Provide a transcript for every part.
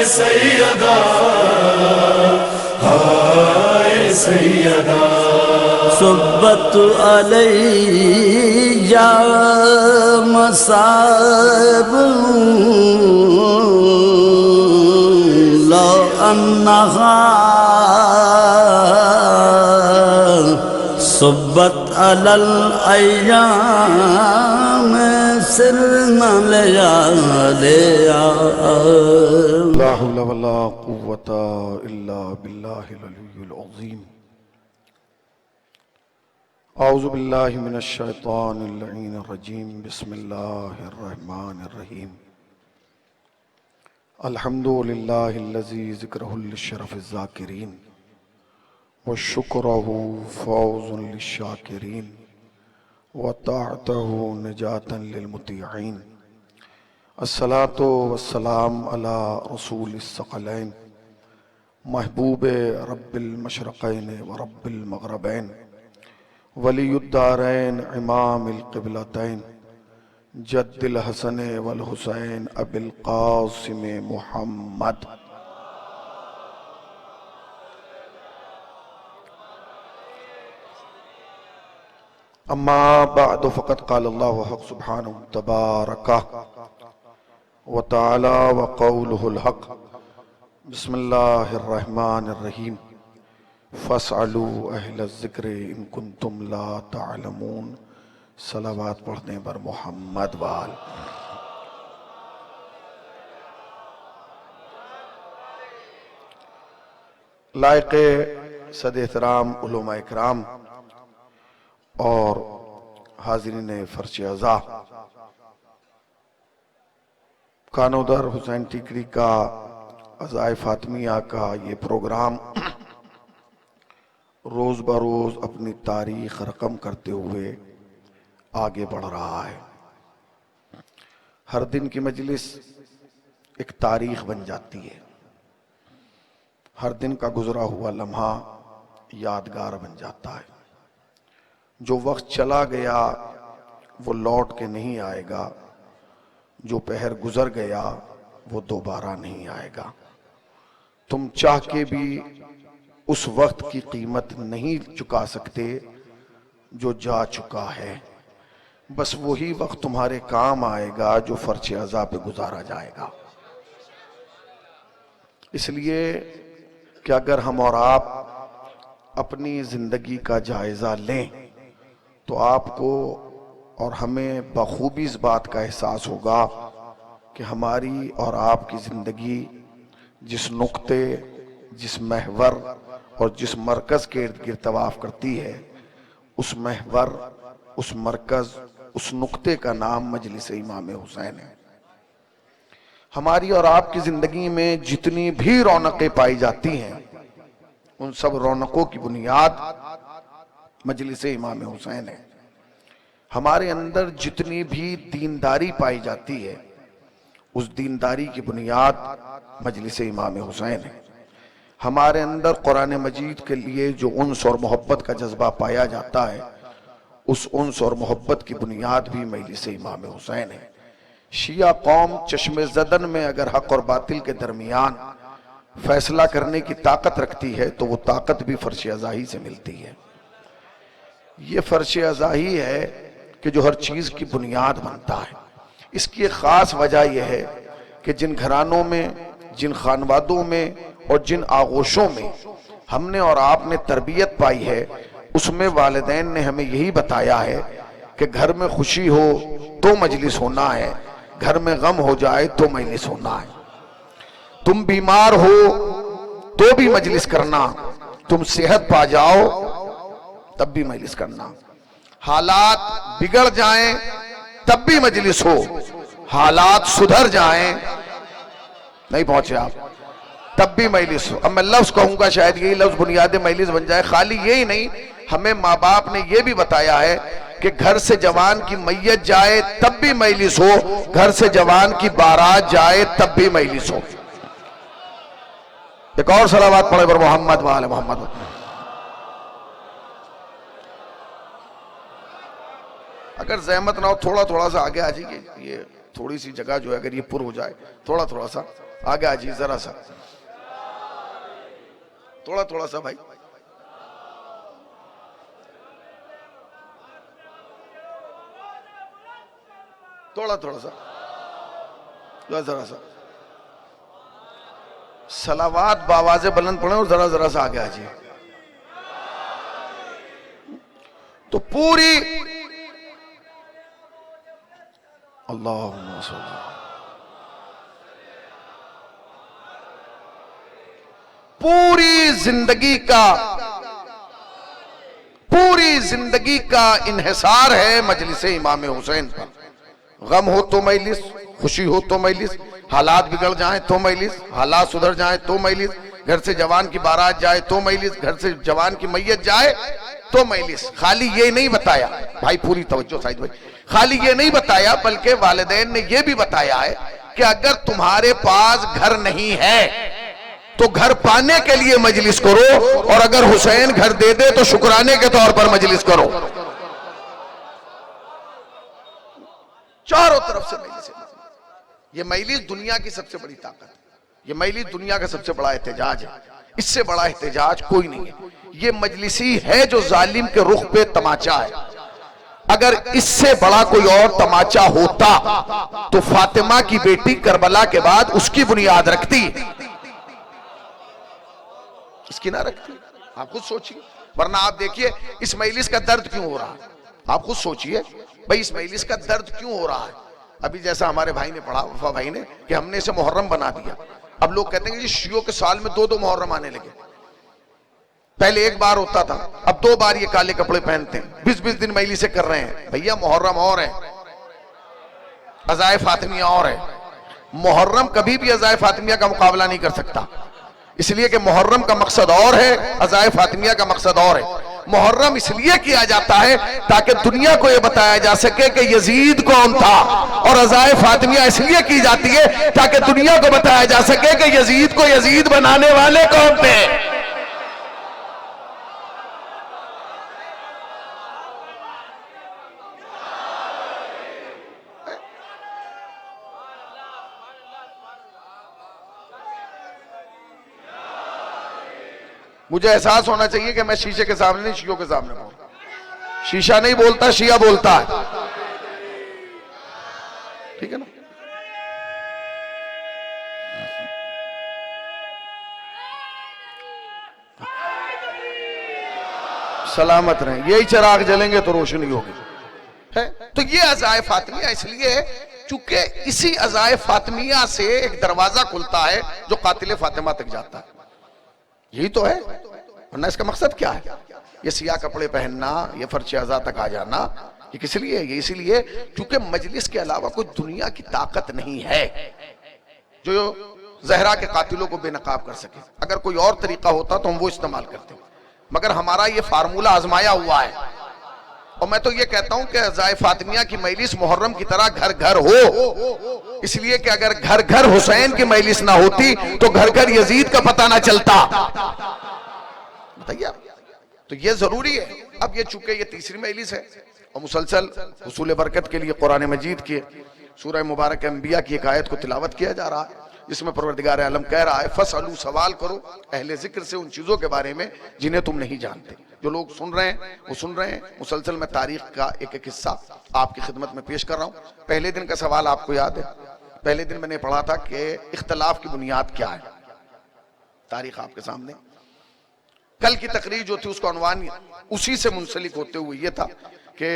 सैयदा, हाय सैयदा। सुब्बत अलैया मसाब लो अन्नहा सुब्बत अलल अय्याम सिरना लिया लिया। ला हौला वला कुव्वता इल्ला बिल्लाहिल अलिय्युल अज़ीम। औज़ु बिल्लाहि मिनश शैतानिर लईनिर रजीम। बिस्मिल्लाहिर रहमानिर रहीम। अल्हम्दुलिल्लाहिल्लज़ी ज़िक्रुहु लिश्शरफ़िज़ ज़ाकिरीन व शुक्रुहु फ़ौज़ुन लिश्शाकिरीन व ताअतुहु निजातन लिलमुतीईन। अस्सलातु वस्सलाम अला रसूलिस सकलैन महबूब रब्बिल मशरक़ैन व रब्बिल मग़रिबैन वलियुद्दारैन इमामिल क़िबलतैन जद्दिल हसन वल हुसैन अबिल क़ासिम मुहम्मद। अम्मा बअद फ़क़द क़ाल अल्लाहु हक़ सुब्हानहु तबारक व तआला व क़ौलुहुल हक़। बिस्मिल्लाहिर रहमानिर रहीम। फ़स्अलू अहलज़ ज़िक्रि इन कुन्तुम ला तअलमून। सलावत पढ़ने पर मोहम्मद वाल। लायक़े सद एहतराम उलमा इकराम और हाज़रीन फ़र्श अज़ा, कानोदर हुसैन टिकरी का अज़ाए फ़ातिमिया का ये प्रोग्राम रोज़ बरोज़ अपनी तारीख़ रकम करते हुए आगे बढ़ रहा है। हर दिन की मजलिस एक तारीख़ बन जाती है। हर दिन का गुज़रा हुआ लम्हा यादगार बन जाता है। जो वक्त चला गया वो लौट के नहीं आएगा, जो पहर गुजर गया वो दोबारा नहीं आएगा। तुम चाह के भी उस वक्त की कीमत नहीं चुका सकते जो जा चुका है। बस वही वक्त तुम्हारे काम आएगा जो फर्श अज़ा पे गुजारा जाएगा। इसलिए कि अगर हम और आप अपनी जिंदगी का जायजा लें तो आपको और हमें बखूबी इस बात का एहसास होगा कि हमारी और आपकी जिंदगी जिस नुक्ते, जिस महवर और जिस मरकज के इर्द गिर्द तवाफ करती है, उस महवर, उस मरकज, उस नुक्ते का नाम मजलिस इमाम हुसैन है। हमारी और आपकी जिंदगी में जितनी भी रौनकें पाई जाती हैं, उन सब रौनकों की बुनियाद मजलिस इमाम हुसैन है। हमारे अंदर जितनी भी दीनदारी पाई जाती है, उस दीनदारी की बुनियाद मजलिस इमाम हुसैन है। हमारे अंदर कुरान मजीद के लिए जो उन्स और मोहब्बत का जज्बा पाया जाता है, उस उन्स और मोहब्बत की बुनियाद भी मजलिस इमाम हुसैन है। शिया कौम चश्मे ज़दन में अगर हक और बातिल के दरमियान फैसला करने की ताकत रखती है तो वो ताकत भी फर्श अज़ाही से मिलती है। ये फर्श अज़ाही है कि जो हर चीज की बुनियाद बनता है। इसकी एक खास वजह यह है कि जिन घरानों में, जिन खानवादों में और जिन आगोशों में हमने और आपने तरबियत पाई है, उसमें वालिदैन ने हमें यही बताया है कि घर में खुशी हो तो मजलिस होना है, घर में गम हो जाए तो मजलिस होना है। तुम बीमार हो तो भी मजलिस करना, तुम सेहत पा जाओ तब भी मजलिस करना। हालात बिगड़ जाएं तब भी मजलिस हो, हालात सुधर जाएं, नहीं पहुंचे आप, तब भी मजलिस हो। अब मैं लफ्ज कहूंगा, शायद यही लफ्ज बुनियाद मजलिस बन जाए। खाली यही नहीं, हमें माँ बाप ने यह भी बताया है कि घर से जवान की मैयत जाए तब भी मजलिस हो, घर से जवान की बारात जाए तब भी मजलिस हो। एक और सलावत पढ़े पर मोहम्मद वाले मोहम्मद। अगर जहमत ना हो थोड़ा थोड़ा सा आगे आ जाइए, ये थोड़ी सी जगह जो है अगर ये पुर हो जाए, थोड़ा थोड़ा सा आगे आ जी जरा सा, थोड़ा थोड़ा सा भाई, थोड़ा थोड़ा सा, जरा सा सलावात बावाजे बुलंद पढ़े और जरा जरा सा आगे आ जी। तो पूरी अल्लाहुम्मा सल्ली, पूरी जिंदगी का इन्हिसार है मजलिस इमाम हुसैन पर। गम हो तो मजलिस, खुशी हो तो मजलिस, हालात बिगड़ जाए तो मजलिस, हालात सुधर जाए तो मजलिस, घर से जवान की बारात जाए तो मजलिस, घर से जवान की मैयत जाए तो मजलिस। खाली ये नहीं बताया भाई, पूरी तवज्जो साइद भाई, खाली ये नहीं बताया बल्कि वालिदैन ने ये भी बताया है कि अगर तुम्हारे पास घर नहीं है तो घर पाने के लिए मजलिस करो, और अगर हुसैन घर दे दे तो शुक्राने के तौर पर मजलिस करो। चारों तरफ से मजलिस। ये मजलिस दुनिया की सबसे बड़ी ताकत है, ये मजलिस दुनिया का सबसे बड़ा एहतजाज है, इससे बड़ा एहतजाज कोई नहीं है। ये मजलिसी है जो जालिम के रुख पे तमाचा है। अगर इससे बड़ा कोई और तमाचा होता तो फातिमा की बेटी करबला के बाद उसकी बुनियाद रखती, इसकी ना रखती। आप खुद सोचिए, वरना आप देखिए इस मजलिस का दर्द क्यों हो रहा है। आप खुद सोचिए भाई, इस मजलिस का दर्द क्यों हो रहा है। अभी जैसा हमारे भाई ने पढ़ा, वफा भाई ने, कि हमने इसे मुहर्रम बना दिया। अब लोग कहते हैं कि शियों के साल में 2-2 मुहर्रम आने लगे। पहले एक बार होता था, अब 2 बार ये काले कपड़े पहनते हैं, 20-20 दिन मजलिसें कर रहे हैं। भैया मुहर्रम और है, अज़ाए फातिमिया और है। मुहर्रम कभी भी अज़ाए फातिमिया का मुकाबला नहीं कर सकता, इसलिए कि मुहर्रम का मकसद और है, अज़ाए फातिमिया का मकसद और है। मुहर्रम इसलिए किया जाता है ताकि दुनिया को यह बताया जा सके कि यजीद कौन था, और अज़ाए फातिमिया इसलिए की जाती है ताकि दुनिया को बताया जा सके कि यजीद को यजीद बनाने वाले कौन थे। मुझे एहसास होना चाहिए कि मैं शीशे के सामने नहीं, शियों के सामने बोलता। शीशा नहीं बोलता, शिया बोलता है, ठीक है ना। सलामत रहें, यही चिराग जलेंगे तो रोशनी होगी, है। तो ये अज़ाए फातिमिया इसलिए चूंकि इसी अज़ाए फातिमिया से एक दरवाजा खुलता है जो कातिल फातिमा तक जाता है। यही तो है, वरना इसका मकसद क्या है। ये सियाह कपड़े पहनना, ये फर्श अज़ा तक आ जाना, ये किस लिए? ये इसीलिए क्योंकि मजलिस के अलावा कोई दुनिया की ताकत नहीं है जो जहरा के कातिलों को बेनकाब कर सके। अगर कोई और तरीका होता तो हम वो इस्तेमाल करते, मगर हमारा ये फार्मूला आजमाया हुआ है। और मैं तो ये कहता हूं कि अज़ाए फातिमिया की मजलिस मुहर्रम की तरह घर घर हो, इसलिए कि अगर घर घर हुसैन की मजलिस ना होती तो घर घर यजीद का पता ना चलता। बताइए, तो ये जरूरी है। अब ये चूंकि ये तीसरी मजलिस है और मुसलसल हुसूल बरकत के लिए कुरान मजीद के सूरह मुबारक अंबिया की एक आयत को तिलावत किया जा रहा है, जिसमें परवरदिगार आलम कह रहा है, फसअलू, सवाल करो अहले जिक्र से उन चीजों के बारे में जिन्हें तुम नहीं जानते। जो लोग सुन रहे हैं वो सुन रहे हैं। मुसलसल मैं तारीख का एक एक हिस्सा आपकी खिदमत में पेश कर रहा हूँ। पहले दिन का सवाल आपको याद है? पहले दिन मैंने पढ़ा था कि इख्तलाफ की बुनियाद क्या है। तारीख आपके सामने। कल की तकरीर जो थी उसका उन्वान उसी से मुंसलिक होते हुए ये था कि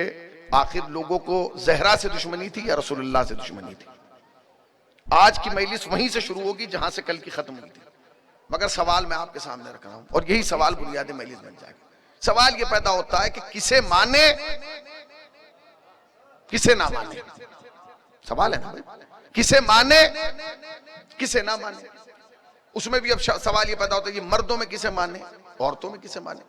आखिर लोगों को जहरा से दुश्मनी थी या रसूलुल्लाह से दुश्मनी थी। आज की मजलिस वहीं से शुरू होगी जहां से कल की खत्म हुई थी, मगर सवाल मैं आपके सामने रख रहा हूं और यही सवाल बुनियादी मजलिस बन जाएगा। सवाल ये पैदा होता है कि किसे माने किसे ना माने। सवाल है ना भाई, किसे माने किसे ना माने। उसमें भी अब सवाल ये पैदा होता है कि मर्दों में किसे माने, औरतों में किसे माने।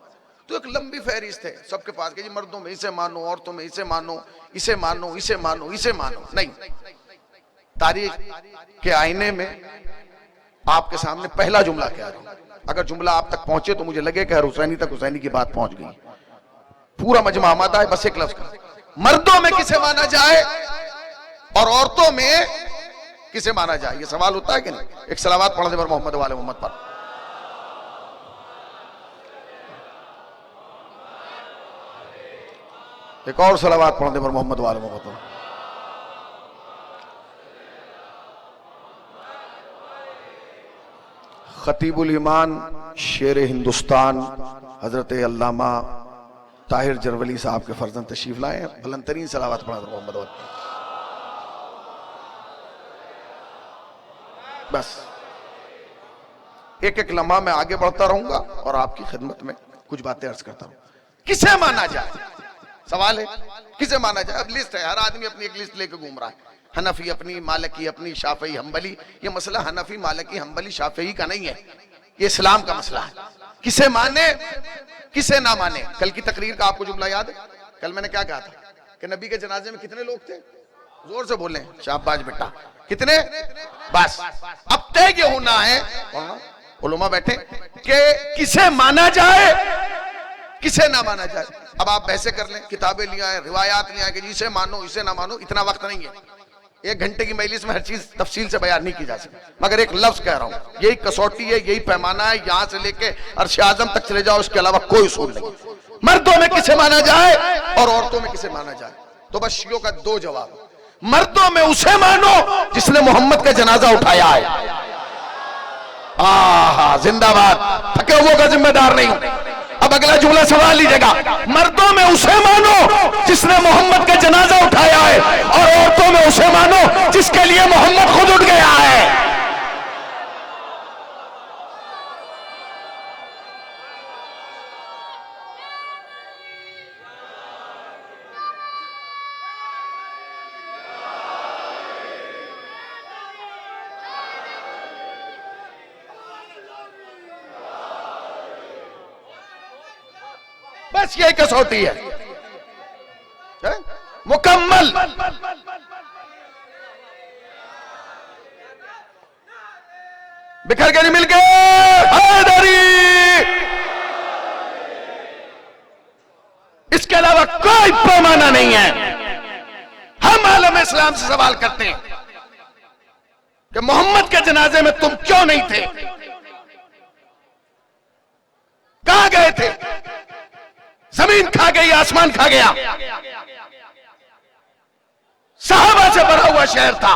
तो एक लंबी फहरिस्त है सबके पास कि मर्दों में इसे मानो, औरतों में इसे मानो, इसे मानो, इसे मानो, इसे मानो। नहीं, तारीख के आईने में आपके सामने पहला जुमला कह रहा हूं। अगर जुमला आप तक पहुंचे तो मुझे लगे कि हर हुसैनी तक हुसैनी की बात पहुंच गई। पूरा मजमा आमादा है, बस एक लफ्ज का, मर्दों में किसे माना जाए और औरतों में किसे माना जाए? ये सवाल होता है कि नहीं? एक सलावत पढ़ दे पर मोहम्मद वाले मोहम्मद पर। एक और सलावत पढ़ दे पर मोहम्मद वाले मोहम्मद पर। खतीबुल ईमान शेर हिंदुस्तान हजरत अल्लामा ताहिर जरवली साहब के फर्जंद तशरीफ लाए हैं। बुलंदतरीन सलावत पढ़ा दे मोहम्मद वाले। बस एक एक लम्हा मैं आगे बढ़ता रहूंगा और आपकी खिदमत में कुछ बातें अर्ज करता रहूं। किसे माना जाए? सवाल है किसे माना जाए? अब लिस्ट है, हर आदमी अपनी एक लिस्ट लेकर घूम रहा है। हनफी अपनी, मालिकी अपनी, शाफई हम्बली। ये मसला हनफी मालिकी हम्बली शाफई का नहीं है, ये इस्लाम का मसला है। किसे माने किसे ना माने। कल की तकरीर का आपको जुमला याद है? कल मैंने क्या कहा था कि नबी के जनाजे में कितने लोग थे? जोर से बोले, शाबाश बेटा। कितने? बस अब तय ये होना है, उलमा बैठे, कि किसे माना जाए किसे ना माना जाए। अब आप वैसे कर लें, किताबें लिया है, रिवायात लिया है कि जिसे मानो इसे ना मानो, इतना वक्त नहीं है। 1 घंटे की मजलिस में हर चीज तफसील से बयान नहीं की जा सकती, मगर एक लफ्ज कह रहा हूं, यही कसौटी है, यही पैमाना है। यहां से लेके अर्श आजम तक चले जाओ, इसके अलावा कोई उसूल नहीं। मर्दों में किसे माना जाए और औरतों में किसे माना जाए? तो बस शियों का 2 जवाब। मर्दों में उसे मानो जिसने मोहम्मद का जनाजा उठाया है। जिंदाबाद, थके हुए का जिम्मेदार नहीं हूं। अब अगला जुमला सवाल लीजिएगा। मर्दों में उसे मानो जिसने मोहम्मद का जनाजा उठाया है, और औरतों में उसे मानो जिसके लिए मोहम्मद खुद उठ गया है। बस यही कसौटी है, मुकम्मल। बिखर के नहीं मिल गए हैदरी, इसके अलावा कोई पैमाना नहीं है। हम आलम इस्लाम से सवाल करते हैं कि मोहम्मद के जनाजे में तुम क्यों नहीं थे? कहां गए थे? जमीन खा गई, आसमान खा गया। सहाबा से भरा हुआ शहर था।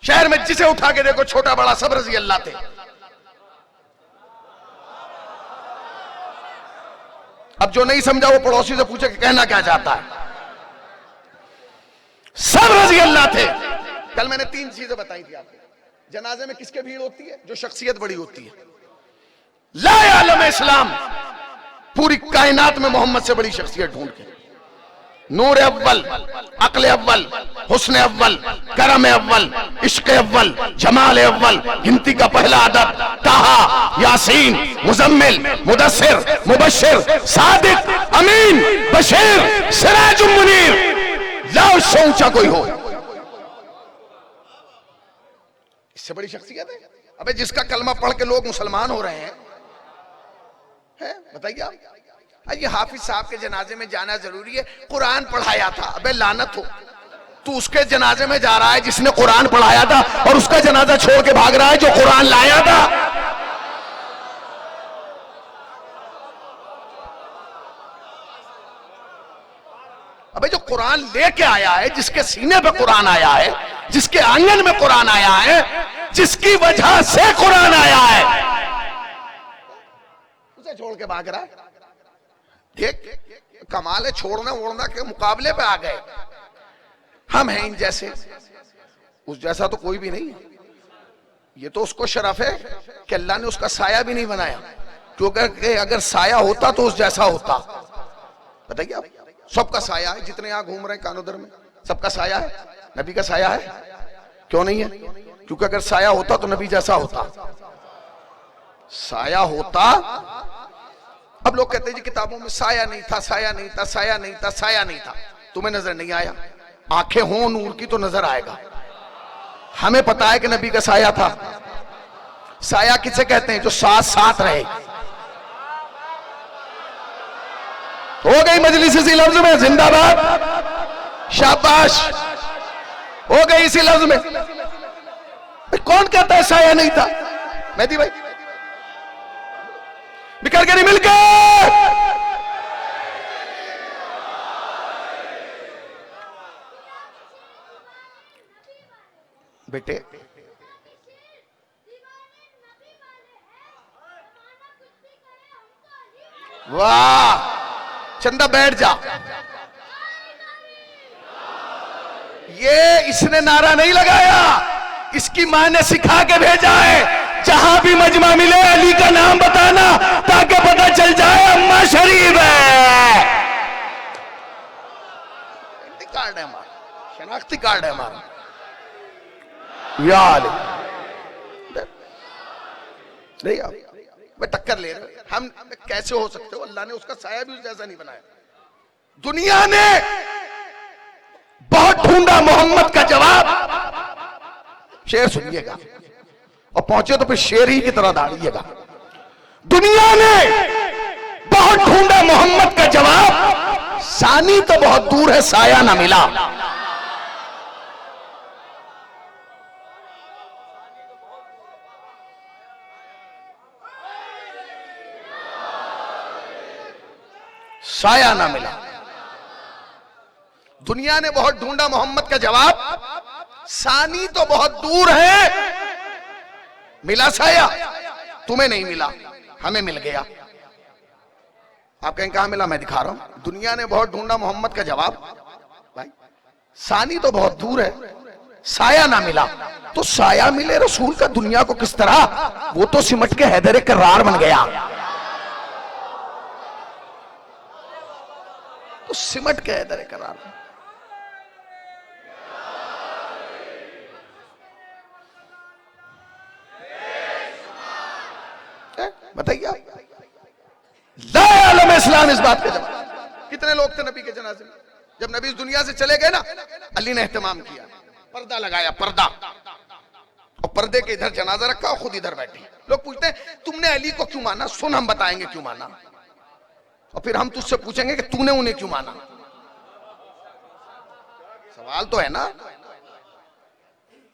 शहर में जिसे उठा के देखो, छोटा बड़ा सब रजी अल्लाह थे। अब जो नहीं समझा वो पड़ोसी से पूछे कि कहना क्या चाहता है। सब रजी अल्लाह थे। कल मैंने 3 चीजें बताई थी आपको। जनाजे में किसके भीड़ होती है? जो शख्सियत बड़ी होती है। ला आलम इस्लाम पूरी कायनात में मोहम्मद से बड़ी शख्सियत ढूंढ के, नूर अव्वल, अक्ल अव्वल, हुस्न अव्वल, करम अव्वल, इश्क अव्वल, जमाल अव्वल, गिनती का पहला अदद, ताहा, यासीन, मुजम्मिल, मुदस्सिर, मुबश्शिर, सादिक, अमीन, बशीर, सिराजुल मुनीर। लाओ से ऊंचा कोई हो, इससे बड़ी शख्सियत है? अबे जिसका कलमा पढ़ के लोग मुसलमान हो रहे हैं, बताइए आप। ये हाफिज साहब के जनाजे में जाना जरूरी है? कुरान पढ़ाया था। अबे लानत हो, तू उसके जनाजे में जा रहा है जिसने कुरान पढ़ाया था, और उसका जनाजा छोड़ के भाग रहा है जो कुरान लाया था। अबे जो कुरान लेके आया है, जिसके सीने पे कुरान आया है, जिसके आंगन में कुरान आया है, जिसकी वजह से कुरान आया है, उसे छोड़ के भाग रहा है। देख कमाल है, छोड़ना ओढ़ना के मुकाबले पे आ गए। हम हैं इन जैसे, उस जैसा तो कोई भी नहीं है। ये तो उसको शरफ है कि अल्लाह ने उसका साया भी नहीं बनाया, क्योंकि अगर साया होता तो उस जैसा होता। बताइए आप, सबका साया है। जितने यहां घूम रहे हैं कानोदर में, सबका साया है। नबी का साया है? क्यों नहीं है? क्योंकि अगर साया होता तो नबी जैसा होता। साया होता। अब लोग कहते हैं जी किताबों में साया नहीं था, साया नहीं था, साया नहीं था, साया नहीं था। तुम्हें नजर नहीं आया? आंखें हों नूर की तो नजर आएगा। हमें पता है कि नबी का साया था। साया किसे कहते हैं? जो साथ साथ रहे। हो गई मजलिस इसी लफ्ज में, जिंदाबाद, शाबाश। हो गई इसी लफ्ज में। भाई कौन कहता है साया नहीं था? मेहदी भाई बिखर के नहीं मिल के बेटे। वाह चंदा बैठ जा। ये इसने नारा नहीं लगाया, इसकी मां ने सिखा के भेजा है। जहां भी मजमा मिले अली का नाम बताना ताकि पता चल जाए अम्मा शरीफ है। कार्ड है हमारा, शनाख्ती कार्ड है हमारा। यार नहीं आप मैं टक्कर ले रहे हम कैसे हो सकते हो? अल्लाह ने उसका साया भी उस जैसा नहीं बनाया। दुनिया ने बहुत ढूंढा मोहम्मद का जवाब। शेर सुनिएगा और पहुंचे तो फिर शेर ही की तरह दाड़िएगा। दुनिया ने बहुत ढूंढा मोहम्मद का जवाब, सानी तो बहुत दूर है साया ना मिला। साया ना मिला। दुनिया ने बहुत ढूंढा मोहम्मद का जवाब, सानी तो बहुत दूर है, मिला साया। तुम्हें नहीं मिला, हमें मिल गया। आप कहें कहां मिला? मैं दिखा रहा हूं। दुनिया ने बहुत ढूंढा मोहम्मद का जवाब, भाई सानी तो बहुत दूर है, साया ना मिला। तो साया मिले रसूल का दुनिया को किस तरह? वो तो सिमट के हैदर करार बन गया। तो सिमट के हैदर करार। बताइए आप, ला आलम इस्लाम इस बात के जवाब। कितने लोग थे नबी के जनाजे में? जब नबी इस दुनिया से चले गए ना, अली ने एहतमाम किया, पर्दा लगाया, पर्दा, और पर्दे के इधर जनाजा रखा और खुद इधर बैठे। लोग पूछते हैं तुमने अली को क्यों माना? सुन, हम बताएंगे क्यों माना, और फिर हम तुझसे पूछेंगे कि तूने उन्हें क्यों माना। सवाल तो है ना,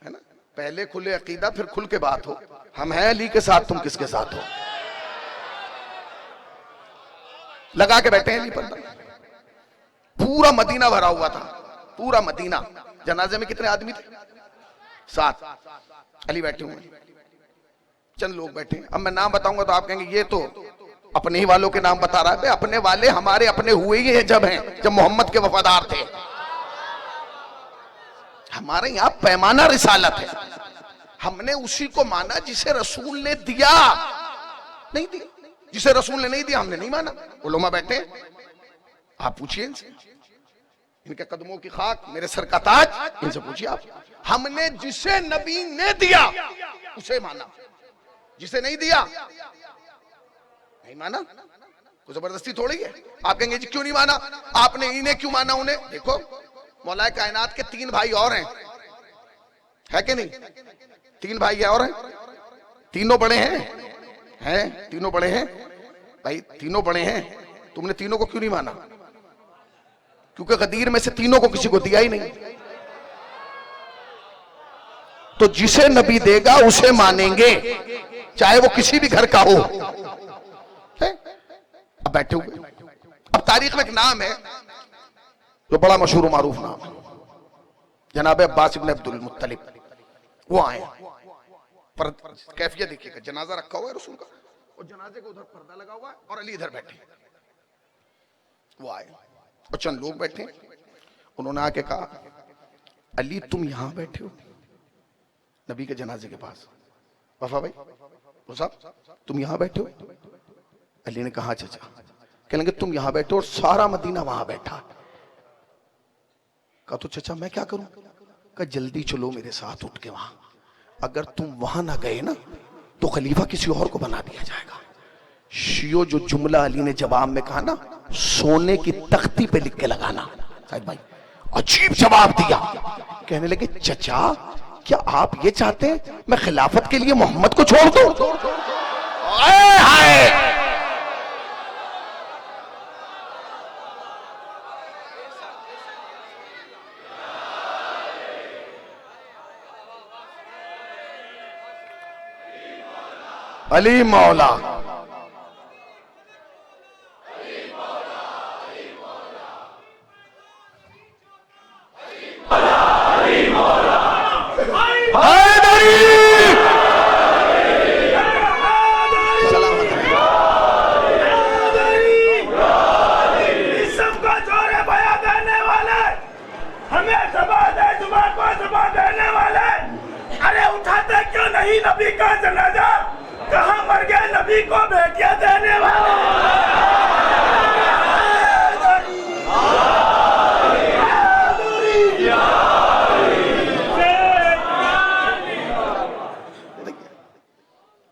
है ना? पहले खुले अकीदा फिर खुल के बात हो। हम हैं अली के साथ, तुम किसके साथ हो? लगा के बैठे हैं अली पर्दा। पूरा मदीना भरा हुआ था, पूरा मदीना। जनाजे में कितने आदमी थे? 7। अली बैठे हुए, चंद लोग बैठे। अब मैं नाम बताऊंगा तो आप कहेंगे ये तो अपने ही वालों के नाम बता रहा है। अपने वाले हमारे अपने हुए ही हैं जब मोहम्मद के वफादार थे। हमारे यहां पैमाना रिसालत है। हमने उसी को माना जिसे रसूल ने दिया, नहीं दिया। जिसे रसूल ने नहीं दिया हमने नहीं माना। उलमा बैठे, आप पूछिए इनसे, इनके कदमों की खाक मेरे सर का ताज, इनसे पूछिए आप। हमने जिसे नबी ने दिया उसे माना, जिसे नहीं दिया नहीं माना। कोई जबरदस्ती थोड़ी है। आप कहेंगे जी क्यों नहीं माना आपने? इन्हें क्यों माना? उन्हें देखो, मौलाए कायनात के 3 भाई और हैं, है कि नहीं? 3 भाई और हैं, तीनों बड़े हैं, तीनों बड़े हैं भाई, तीनों बड़े हैं। तुमने तीनों को क्यों नहीं माना? क्योंकि गदीर में से तीनों को किसी को दिया ही नहीं। तो जिसे नबी देगा उसे मानेंगे, चाहे वो किसी भी घर का हो। अब बैठे हुए, अब तारीख में एक नाम है जो बड़ा मशहूर मारूफ नाम है, जनाब अब्बास इब्न अब्दुल मुत्तलिब। वो आए, पर कैफियत देखिएगा, जनाजा रखा हुआ है रसूल का और जनाजे के उधर पर्दा लगा हुआ है और अली इधर बैठे। वो आए और चंद लोग बैठे, उन्होंने आके कहा अली तुम यहां बैठे हो नबी के जनाजे के पास। वफा भाई वो साहब तुम यहां बैठे हो? अली ने कहा चाचा। कहने लगे तुम यहां बैठे हो और सारा मदीना वहां बैठा। कहा तो चाचा मैं क्या करूं? कहा जल्दी चलो मेरे साथ उठ के वहां। अगर तुम वहां ना गए ना तो खलीफा किसी और को बना दिया जाएगा। शियो जो जुमला अली ने जवाब में कहा ना, सोने की तख्ती पे लिख के लगाना। साहिब भाई अजीब जवाब दिया। कहने लगे चचा क्या आप ये चाहते हैं मैं खिलाफत के लिए मोहम्मद को छोड़ दूं? हाय अली मौला। हैदरी सलामत सबको जोरे बया देने वाले, हमें सबा दे जुबान को सबा देने वाले, अरे उठाते क्यों नहीं नबी का जनाजा? कहाँ मर गए नबी को बेटियां देने वाले?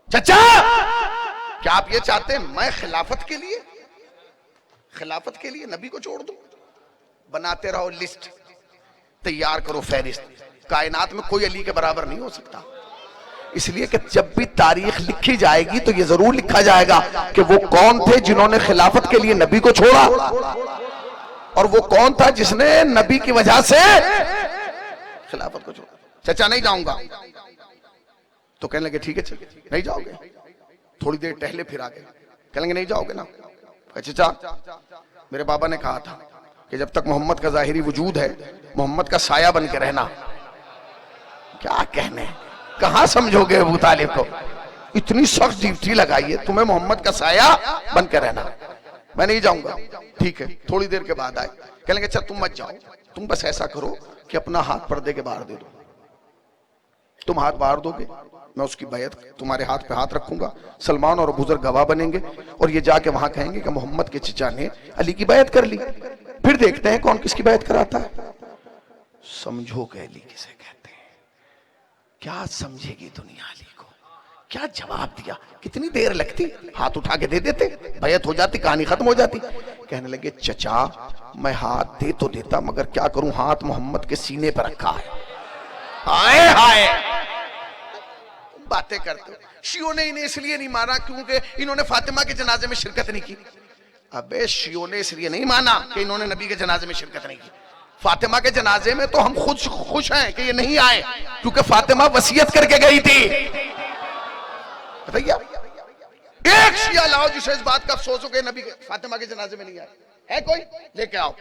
चचा, क्या आप ये चाहते हैं मैं खिलाफत के लिए नबी को छोड़ दूं? बनाते रहो लिस्ट, तैयार करो फहरिस्त। कायनात में कोई अली के बराबर नहीं हो सकता, इसलिए कि जब भी तारीख लिखी जाएगी तो ये जरूर लिखा जाएगा कि वो कौन थे जिन्होंने खिलाफत के लिए नबी को छोड़ा, और वो कौन था जिसने नबी की वजह से खिलाफत को छोड़ा। चचा नहीं जाऊंगा, तो कहने लगे ठीक है चल, नहीं जाओगे? थोड़ी देर टहले फिर आ गए, कहेंगे नहीं जाओगे ना? चचा मेरे बाबा ने कहा था कि जब तक मोहम्मद का जाहिरी वजूद है मोहम्मद का साया बन के रहना। क्या कहने, कहां समझोगे अबू तालिब को? इतनी सख्त ड्यूटी लगाई है, तुम्हें मोहम्मद का साया बन के रहना। मैं नहीं जाऊंगा, ठीक है। थोड़ी देर के बाद आए, कहेंगे चल तुम मत जाओ, तुम बस ऐसा करो कि अपना हाथ पर्दे के बाहर दे दो। तुम हाथ बाहर दोगे, मैं उसकी बैत तुम्हारे हाथ पे हाथ रखूंगा, सलमान और अबू ज़र गवाह बनेंगे, और ये जाके वहां कहेंगे कि मोहम्मद के चचा ने अली की बैत कर ली। फिर देखते हैं कौन किसकी बैत कराता है। समझो कि अली किसे कहते हैं? क्या समझेगी दुनिया अली को? क्या जवाब दिया? कितनी देर लगती, हाथ उठा के दे देते, बैत हो जाती, कहानी खत्म हो जाती। कहने लगे चचा मैं हाथ दे तो देता, मगर क्या करूं, हाथ मोहम्मद के सीने पर रखा है। हाय हाय बातें करते हो। शियों ने इन्हें इसलिए नहीं माना क्योंकि इन्होंने फातिमा के जनाजे में शिरकत नहीं की। अबे शियों ने इसलिए नहीं माना कि इन्होंने नबी के जनाजे में शिरकत नहीं की। फातिमा के जनाजे में तो हम खुद खुश हैं कि ये नहीं आए, क्योंकि फातिमा वसीयत करके गई थी। बताइए एक शिया लाओ जिसे इस बात का अफसोस हो कि नबी के फातिमा के जनाजे में नहीं आए। है कोई? लेके आओ।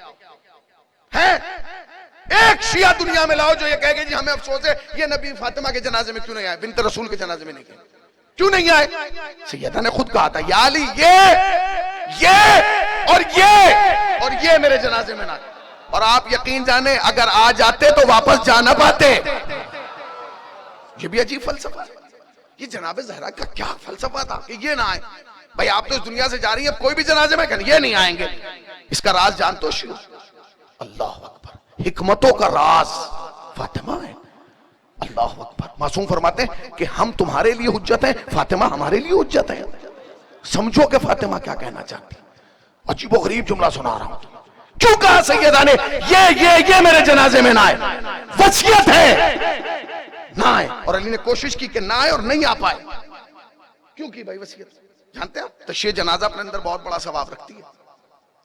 है एक शिया दुनिया में लाओ जो ये कहेगा जी हमें अफसोस है ये नबी फातिमा के जनाजे में क्यों नहीं आए, बिन्त रसूल के जनाजे में नहीं गए, क्यों नहीं आए? सैयदा ने खुद कहा था या अली ये मेरे जनाजे में ना। और आप यकीन जाने अगर आ जाते तो वापस जा ना पाते। ये भी अजीब फलसफा है। ये जनाबे ज़हरा का क्या फलसफा था कि ये ना आए? भाई आप तो इस दुनिया से जा रही है, कोई भी जनाजे में कहने ये नहीं आएंगे। इसका राज जानते हो शिव? अल्लाह अकबर, हिकमतों का राज फातिमा है। अल्लाह अकबर। मासूम फरमाते हैं कि हम तुम्हारे लिए हुज्जत हैं, फातिमा हमारे लिए हुज्जत है। समझो कि फातिमा क्या कहना चाहती। अजीबो गरीब जुमला सुना रहा हूं। क्यों कहा सैयदा ने ये मेरे जनाजे में ना आए, वसीयत है ना आए, और अली ने कोशिश की कि ना आए और नहीं आ पाए। क्यों की भाई वसीयत? जानते हैं आप तशय्ये जनाजा अपने अंदर बहुत बड़ा सवाब रखती है।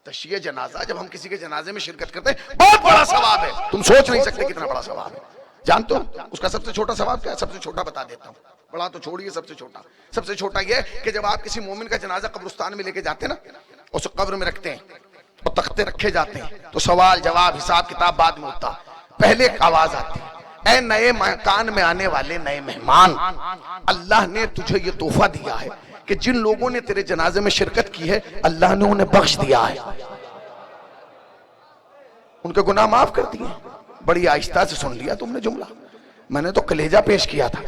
तशय्ये जनाजा, जब हम किसी के जनाजे में शिरकत करते हैं बहुत बड़ा सवाब है, तुम सोच नहीं सकते कितना बड़ा सवाब है। जानते हो उसका सबसे छोटा सवाब क्या है? सबसे छोटा बता देता हूँ, बड़ा तो छोड़िए, सबसे छोटा यह कि जब आप किसी मोमिन का जनाजा कब्रिस्तान में लेके जाते हैं ना, उसे कब्र में रखते हैं और तख्ते रखे जाते हैं, तो सवाल जवाब हिसाब किताब बाद में होता। पहले एक आवाज आती है, ऐ नए मकान में आने वाले नए मेहमान, अल्लाह ने तुझे ये तोहफा दिया है कि जिन लोगों ने तेरे जनाजे में शिरकत की है अल्लाह ने उन्हें बख्श दिया है, उनके गुनाह माफ कर दिए। बड़ी आहिस्ता से सुन लिया तुमने जुमला, मैंने तो कलेजा पेश किया था।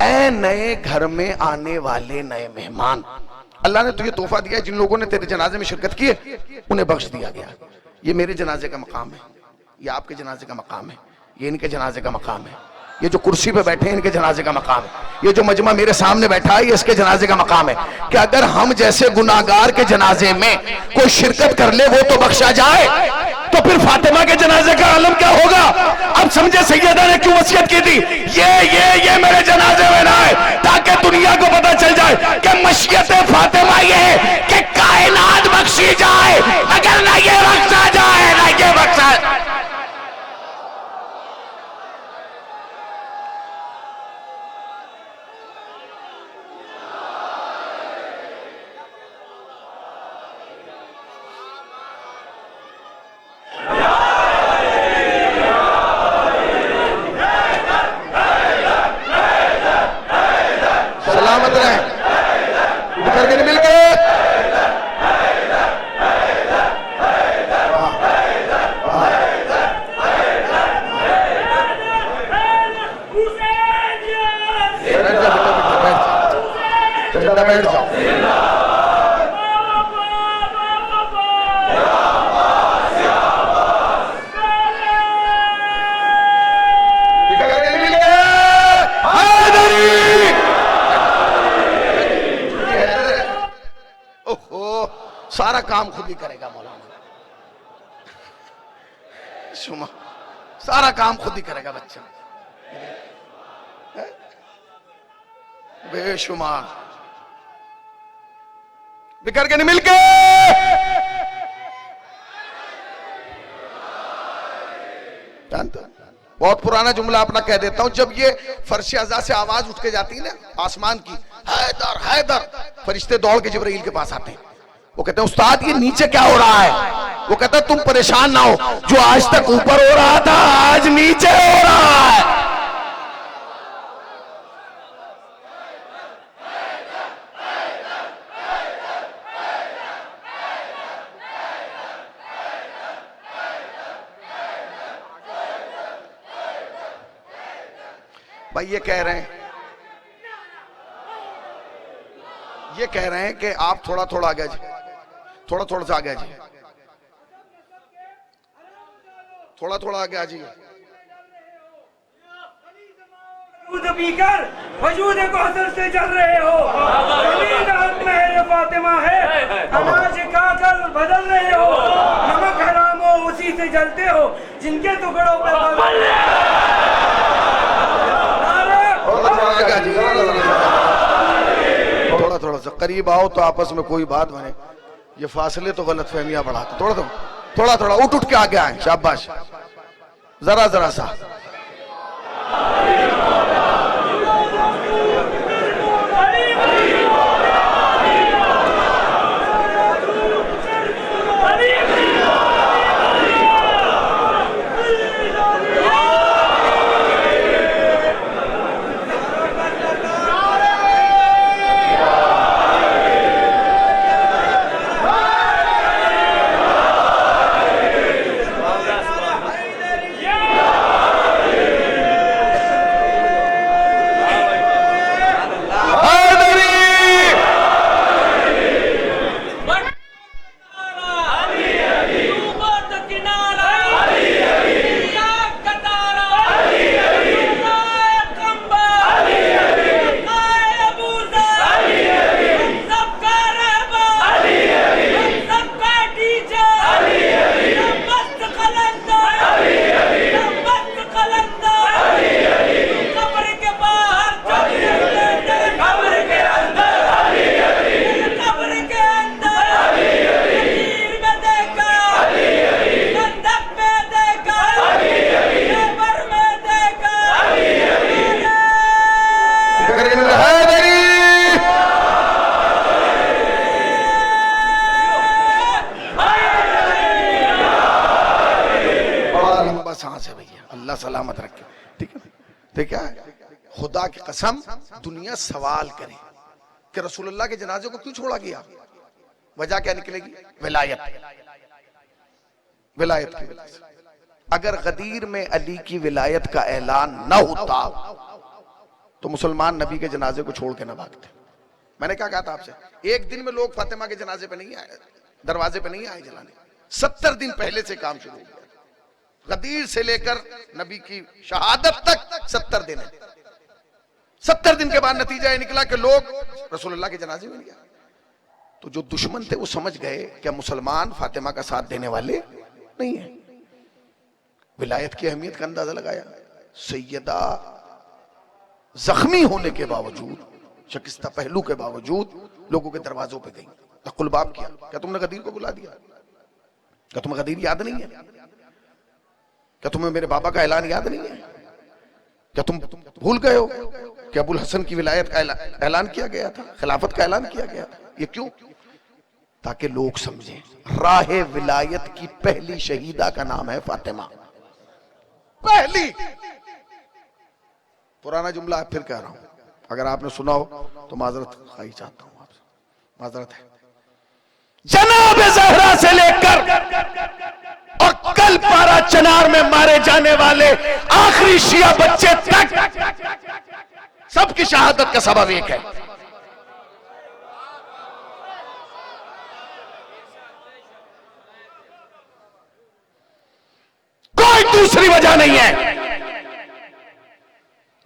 ऐ नए घर में आने वाले नए मेहमान, अल्लाह ने तुझे तोहफा दिया है, जिन लोगों ने तेरे जनाजे में शिरकत की है उन्हें बख्श दिया गया। ये मेरे जनाजे का मकाम है, ये आपके जनाजे का मकाम है, ये इनके जनाजे का मकाम है, ये जो कुर्सी पे बैठे हैं इनके जनाजे का मकाम है, ये जो मजमा मेरे सामने बैठा है ये इसके जनाजे का मकाम है। कि अगर हम जैसे गुनाहगार के जनाजे में कोई शिरकत कर ले वो तो बख्शा जाए, तो फिर फातिमा के जनाजे का आलम क्या होगा? अब समझे सैयदा ने क्यों वसीयत की थी, ये मेरे जनाजे में ना आए, ताकि दुनिया को पता चल जाए कि मशीयत फातिमा ये है कि कायनात बख्शी जाए, अगर ना ये बख्शा जाए ना ये बख्शा। बैठ जाओ। सारा काम खुद ही करेगा मौलाना, शुमा सारा काम खुद ही करेगा बच्चा, बेशुमार बिखर के नहीं मिलके। बहुत पुराना जुमला अपना कह देता हूं, जब ये फर्श अज़ा से आवाज उठ के जाती है ना आसमान की, हैदर हैदर, फरिश्ते दौड़ के जिब्राइल के पास आते हैं। वो कहते हैं उस्ताद ये नीचे क्या हो रहा है? वो कहता है तुम परेशान ना हो, जो आज तक ऊपर हो रहा था आज नीचे हो रहा है। भाई ये कह रहे हैं कि आप थोड़ा थोड़ा आगे जी, थोड़ा थोड़ा सा आगे जी, थोड़ा थोड़ा आगे आ जाइए। वजूद कौसर से चल रहे हो, फातिमा है, अनाज खाकर बदल रहे हो, नमक हराम हो उसी से जलते हो, जिनके टुकड़ों पर थोड़ा थोड़ा सा करीब आओ तो आपस में कोई बात बने, ये फासले तो गलत फहमियां बढ़ाते। थोड़ा थोड़ा उठ उठ के आगे आए, शाबाश, जरा जरा सा। सांस है भैया, अल्लाह सलामत रखे। ठीक है, ठीक है, खुदा की कसम दुनिया सवाल करे कि रसूलुल्लाह के जनाजे को क्यों छोड़ा गया? वजह क्या निकलेगी? विलायत, विलायत की वजह से। अगर गदीर में अली की विलायत का ऐलान न होता तो मुसलमान नबी के जनाजे को छोड़ के न भागते। मैंने क्या कहा था आपसे, एक दिन में लोग फातिमा के जनाजे पे नहीं आए, दरवाजे पे नहीं आए जलाने, 70 दिन पहले से काम शुरू हो गया। गदीर से लेकर नबी की शहादत तक 70 दिन है। 70 दिन के बाद नतीजा ये निकला कि लोग रसूलुल्लाह के जनाजे में नहीं आए। तो जो दुश्मन थे वो समझ गए कि मुसलमान फातिमा का साथ देने वाले नहीं है। विलायत की अहमियत का अंदाजा लगाया। सैयदा जख्मी होने के बावजूद, शिकस्ता पहलू के बावजूद लोगों के दरवाजों पे गई, तकुलबाब किया। क्या तुमने गदीर को बुला दिया? क्या तुम्हें गदीर याद नहीं है? क्या तुम्हें मेरे बाबा का ऐलान याद नहीं है? क्या तुम भूल गए हो कि अबुल हसन की विलायत का ऐलान किया गया था, खिलाफत का ऐलान किया गया था? ये क्यों? ताकि लोग समझें राहे विलायत की पहली शहीदा का नाम है फातिमा। पहली, पुराना जुमला फिर कह रहा हूं, अगर आपने सुना हो तो माजरत खाई चाहता हूं आपसे, माजरत है। जनाब ज़हरा से लेकर और कल पारा चनार में मारे जाने वाले आखिरी शिया बच्चे तक सबकी शहादत का सबब एक है। वजह नहीं है,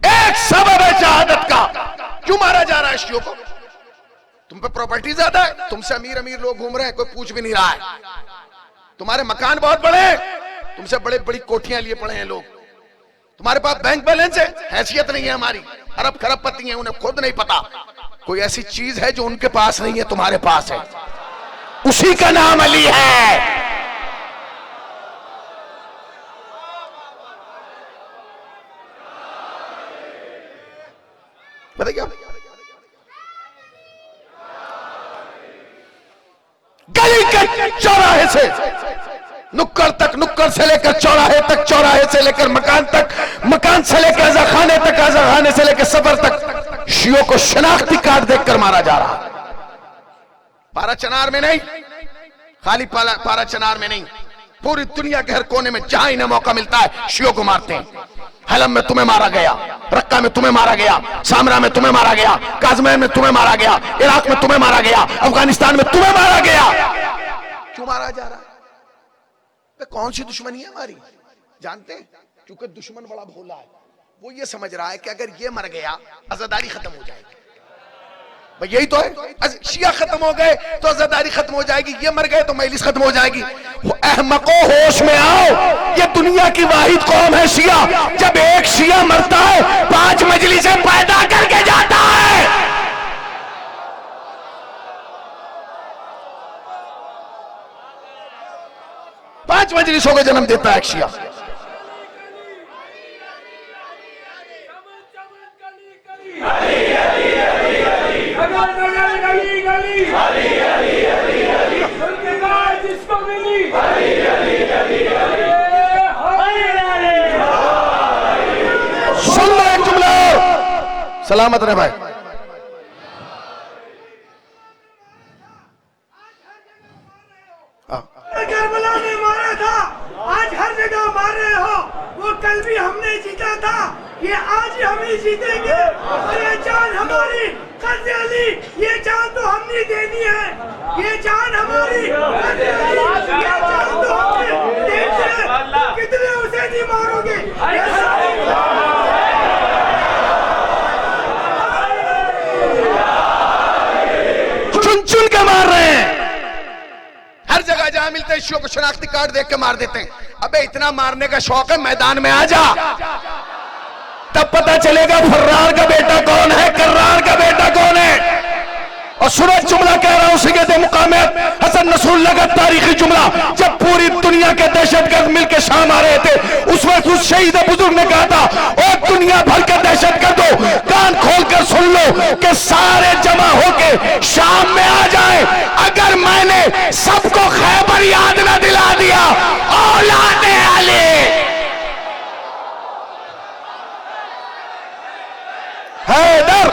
एक सबब है शहादत का। क्यों मारा जा रहा है शियों को? तुम पे प्रॉपर्टी ज्यादा है, तुमसे अमीर अमीर लोग घूम रहे हैं, कोई पूछ भी नहीं रहा है। तुम्हारे मकान बहुत बड़े हैं, तुमसे बड़े बड़ी कोठियां लिए पड़े हैं लोग। तुम्हारे पास बैंक बैलेंस है, हैसियत नहीं है हमारी, अरब खरबपति हैं, उन्हें खुद नहीं पता कोई ऐसी चीज है जो उनके पास नहीं है, तुम्हारे पास है, उसी का नाम अली है। बताइए, गली के चौराहे से नुक्कड़ तक, नुक्कड़ से लेकर चौराहे तक, चौराहे से लेकर मकान तक, मकान से लेकर अज़ाखाने तक, अज़ाखाने से लेकर सफर तक शियों को शनाख्ती कार्ड देकर मारा जा रहा। पारा चनार में नहीं, खाली पारा चनार में नहीं, पूरी दुनिया के हर कोने में जहां इन्हें मौका मिलता है शियों को मारते हैं। हलम में तुम्हें मारा गया, रक्का में तुम्हें मारा गया, सामरा में तुम्हें मारा गया, काज़मैन में तुम्हें मारा गया, इराक में तुम्हें मारा गया, अफगानिस्तान में तुम्हें मारा गया। क्यों मारा जा रहा है? कौन सी दुश्मनी है हमारी? जानते हैं? क्योंकि दुश्मन बड़ा भोला है, वो ये समझ रहा है कि अगर ये मर गया अज़ादारी खत्म हो जाएगी। भाई यही तो है, शिया खत्म हो गए तो अज़ादारी खत्म हो जाएगी, ये मर गए तो मजलिस खत्म हो जाएगी। अहमको होश में आओ, ये दुनिया की वाहिद कौम है शिया। जब एक शिया मरता है 5 मजलिसें पैदा करके जाता है। पांच मजलिसों को जन्म देता है एक शिया। सुन लो एक जुमला, सलामत रहे भाई। करबला ने मारा था, आज हर जगह मार रहे हो। वो कल भी हमने जीता था, ये आज हम ही जीतेंगे। और ये जान हमारी क़ाज़ी अली, ये जान तो हमने देनी है, ये जान हमारी क़ाज़ी अली, ये जान तो हमने देनी है। कितने उसे नहीं मारोगे? चुन चुन के मार रहे हैं, हर जगह जहां मिलते हैं शियों को शनाख्ती कार्ड देख के मार देते हैं। अबे इतना मारने का शौक है, मैदान में आ जा, तब पता चलेगा फर्रार का बेटा कौन है, कर्रार का बेटा कौन है। और सूरज जुमला कह रहा हूं, सिगत मुकामे हसन नसरुल्लाह का तारीखी जुमला, जब पूरी दुनिया के दहशतगर्द मिलकर शाम आ रहे थे, उस वक्त उस शहीद बुजुर्ग ने कहा था, और दुनिया भर के दहशतगर्दों कान खोलकर सुन लो कि सारे जमा होके शाम में आ जाए। अगर मैंने सबको खैबर याद न दिला दिया, औलादे अली हैदर,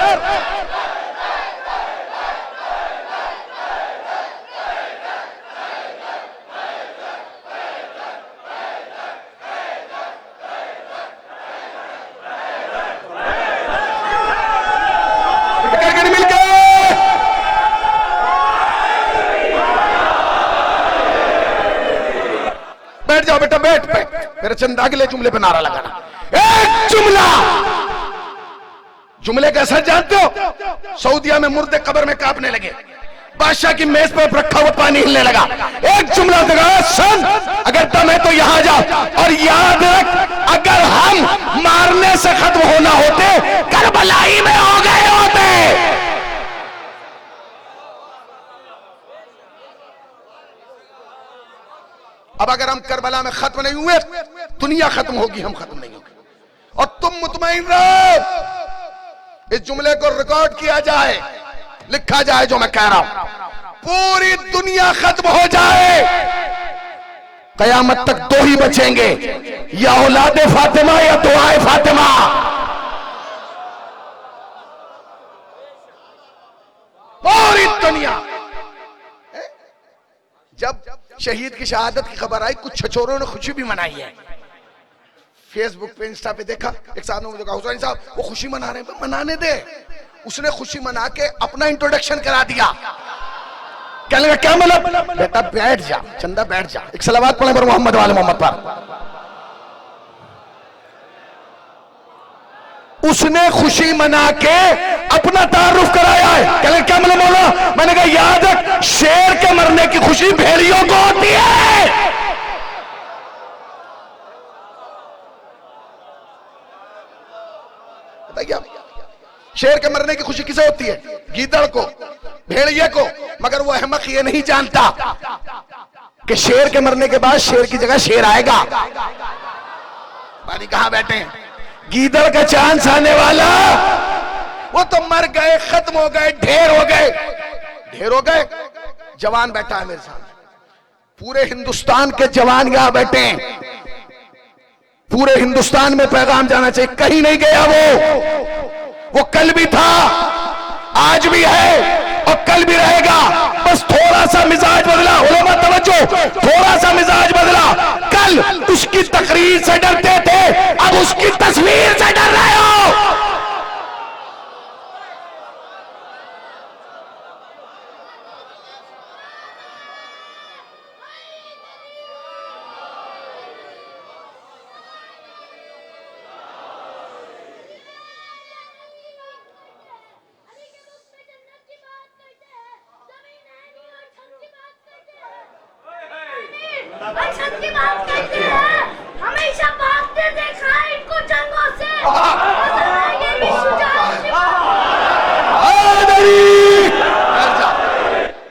बैठ जाओ बेटा, बैठ बैठ, मेरे चंदा अगले जुमले पे नारा लगाना। एक जुमला, जुमले का असर जानते हो? सऊदिया में मुर्दे कब्र में कांपने लगे, बादशाह की मेज पर रखा हुआ पानी हिलने लगा। एक जुमला लगा, सुन, अगर दम है तो यहां जा, और याद रख, अगर हम मारने से खत्म होना होते करबलाई में हो गए होते। अब अगर हम करबला में खत्म नहीं हुए, दुनिया खत्म होगी, हम खत्म नहीं होंगे। और तुम मुतमईन रहो, इस जुमले को रिकॉर्ड किया जाए, लिखा जाए जो मैं कह रहा हूं, पूरी दुनिया खत्म हो जाए, कयामत तक 2 ही बचेंगे, या औलादे फातिमा या दुआए फातिमा। पूरी दुनिया, जब शहीद की शहादत की खबर आई, कुछ छछोरों ने खुशी भी मनाई है। फेसबुक पे, इंस्टा पे देखा, एक साथ में देखा, हुसैन साहब वो खुशी मना रहे हैं, मनाने दे। उसने खुशी मना के अपना इंट्रोडक्शन करा दिया। कहने लगा क्या मतलब? बेटा बैठ जा, चंदा बैठ जा, एक सलावत पढ़े पर मोहम्मद वाले मोहम्मद पर। उसने खुशी मना के अपना तारुफ कराया है। कहले क्या मतलब बोला? मैंने कहा याद रख, शेर के मरने की खुशी भेड़ियों को होती है। बताइए आप, शेर के मरने की खुशी किसे होती है? गीदड़ को, भेड़िए को। मगर वो अहमक ये नहीं जानता कि शेर के मरने के बाद शेर की जगह शेर आएगा। पानी कहां बैठे हैं? गीदड़ का चांस आने वाला। वो तो मर गए, खत्म हो गए, ढेर हो गए, ढेर हो गए। जवान बैठा है मेरे सामने, पूरे हिंदुस्तान के जवान यहां बैठे हैं। पूरे हिंदुस्तान में पैगाम जाना चाहिए, कहीं नहीं गया वो कल भी था, आज भी है और कल भी रहेगा। बस थोड़ा सा मिजाज बदला। उलमा तवज्जो, थोड़ा सा मिजाज बदला। कल उसकी तकरीर से डरते थे, अब उसकी तस्वीर से डर रहे हो। की बात करते हैं, हमेशा भागते देखा है इनको जंगों से।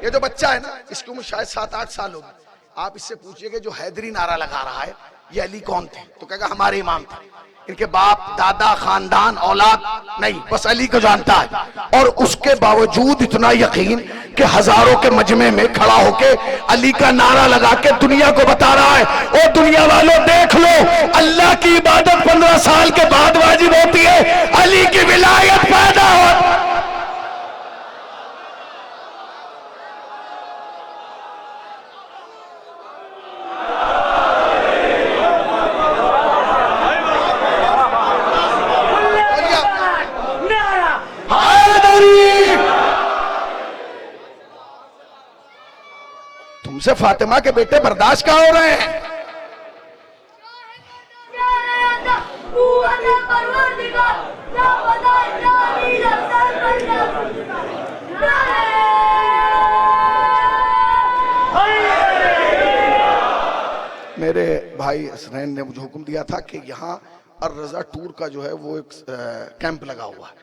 ये जो बच्चा है ना, इसकी उम्र शायद 7-8 साल होगी। आप इससे पूछिए कि जो हैदरी नारा लगा रहा है ये अली कौन थे, तो कहेगा हमारे इमाम थे। इनके बाप दादा खानदान औलाद नहीं, बस अली को जानता है। और उसके बावजूद इतना यकीन कि हजारों के मजमे में खड़ा होके अली का नारा लगा के दुनिया को बता रहा है, ओ दुनिया वालों देख लो, अल्लाह की इबादत 15 साल के बाद वाजिब होती है, अली की विलायत पैदा हो। तुमसे फातिमा के बेटे बर्दाश्त कहां हो रहे हैं? मेरे भाई हसनैन ने मुझे हुक्म दिया था कि यहाँ अर रजा टूर का जो है वो एक कैंप लगा हुआ है,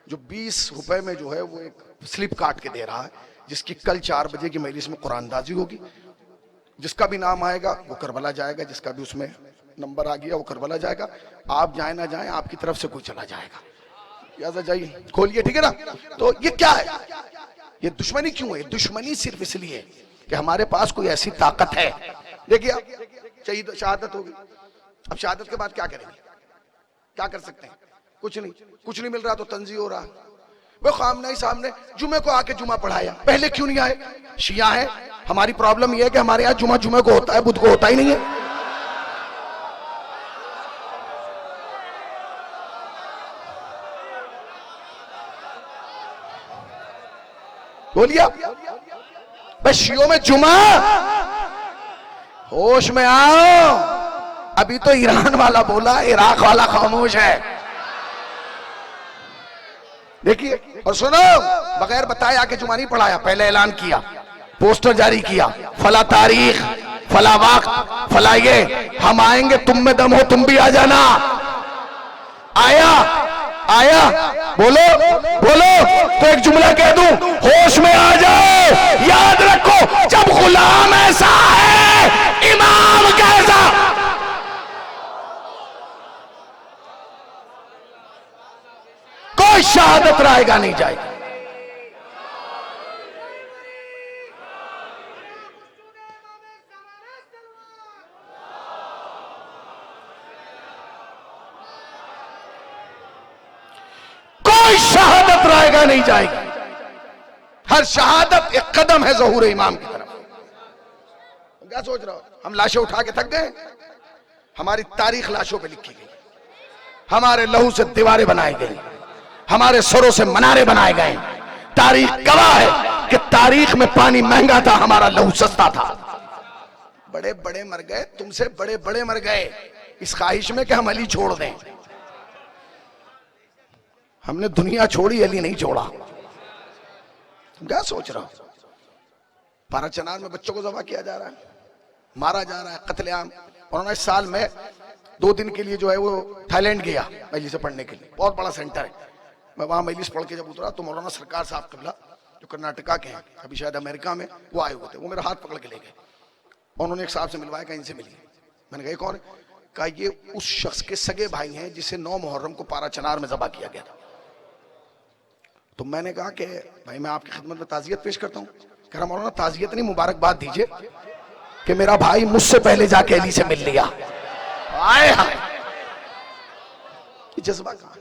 जो 20 रुपए में जो है वो एक स्लिप काट के दे रहा है, जिसकी कल 4 बजे की मजलिस में कुरानदाजी होगी। जिसका भी नाम आएगा वो करबला जाएगा, जिसका भी उसमें नंबर आ गया वो करबला जाएगा। आप जाए ना जाए, आपकी तरफ से कोई चला जाएगा। लिहाजा जाइए, खोलिए, ठीक है ना। तो ये क्या है, ये दुश्मनी क्यों है? दुश्मनी सिर्फ इसलिए कि हमारे पास कोई ऐसी ताकत है। देखिए आप, शहीद शहादत होगी, अब शहादत के बाद क्या करेंगे? क्या कर सकते हैं? कुछ नहीं, कुछ नहीं मिल रहा तो तंजी हो रहा है। वो खामने सामने जुमे को आके जुमा पढ़ाया, पहले क्यों नहीं आए? शिया है, हमारी प्रॉब्लम यह है कि हमारे यहाँ जुमा जुमे को होता है, बुध को होता ही नहीं है। बोलिए, बस शियों में जुमा। होश में आओ, अभी तो ईरान वाला बोला, इराक वाला खामोश है। देखिए और सुनो, बगैर बताए आके जुमा नहीं पढ़ाया, पहले ऐलान किया, पोस्टर जारी किया, फला तारीख, फला वक्त, फला ये, हम आएंगे, तुम में दम हो तुम भी आ जाना। आया आया, बोलो बोलो तो एक जुमला कह दूं, होश में आ जाओ। याद रखो, जब गुलाम ऐसा है, इमाम कैसा। कोई शहादत रायगा नहीं जाएगी। कोई शहादत रायगा नहीं जाएगी। हर शहादत एक कदम है ज़हूर इमाम की तरफ। क्या सोच रहे हो? हम लाशें उठा के थक गए? हमारी तारीख लाशों पे लिखी गई, हमारे लहू से दीवारें बनाई गई, हमारे सरों से मनारे बनाए गए। तारीख गवाह है कि तारीख में पानी महंगा था, हमारा लहू सस्ता था। बड़े बड़े मर गए, तुमसे बड़े बड़े मर गए, इस ख्वाहिश में कि हम अली छोड़ दें। हमने दुनिया छोड़ी, अली नहीं छोड़ा। तुम क्या सोच रहे हो? पारा चनार में बच्चों को ज़बह किया जा रहा है, मारा जा रहा है, कत्लेआम। उन्होंने इस साल में 2 दिन के लिए जो है वो थाईलैंड गया मजलिस से पढ़ने के लिए, बहुत बड़ा सेंटर है। मैं वहाँ मजलिस पढ़ के जब उतरा तो मौलाना सरकार साहब क़िबला जो कर्नाटका के हैं, अभी शायद अमेरिका में, वो आए हुए थे। वो मेरा हाथ पकड़ के ले गए, उन्होंने एक साहब से मिलवाया, कहीं से मिलिए। मैंने कहा कौन है? कहा ये उस शख्स के सगे भाई हैं जिसे 9 मुहर्रम को पारा चनार में ज़बह किया गया था। तो मैंने कहा कि भाई मैं आपकी खिदमत में ताज़ियत पेश करता हूँ। कह रहा मौलाना ताज़ियत नहीं, मुबारकबाद दीजिए कि मेरा भाई मुझसे पहले जाके अली से मिल लिया। आए हाय, ये जज्बा कहाँ?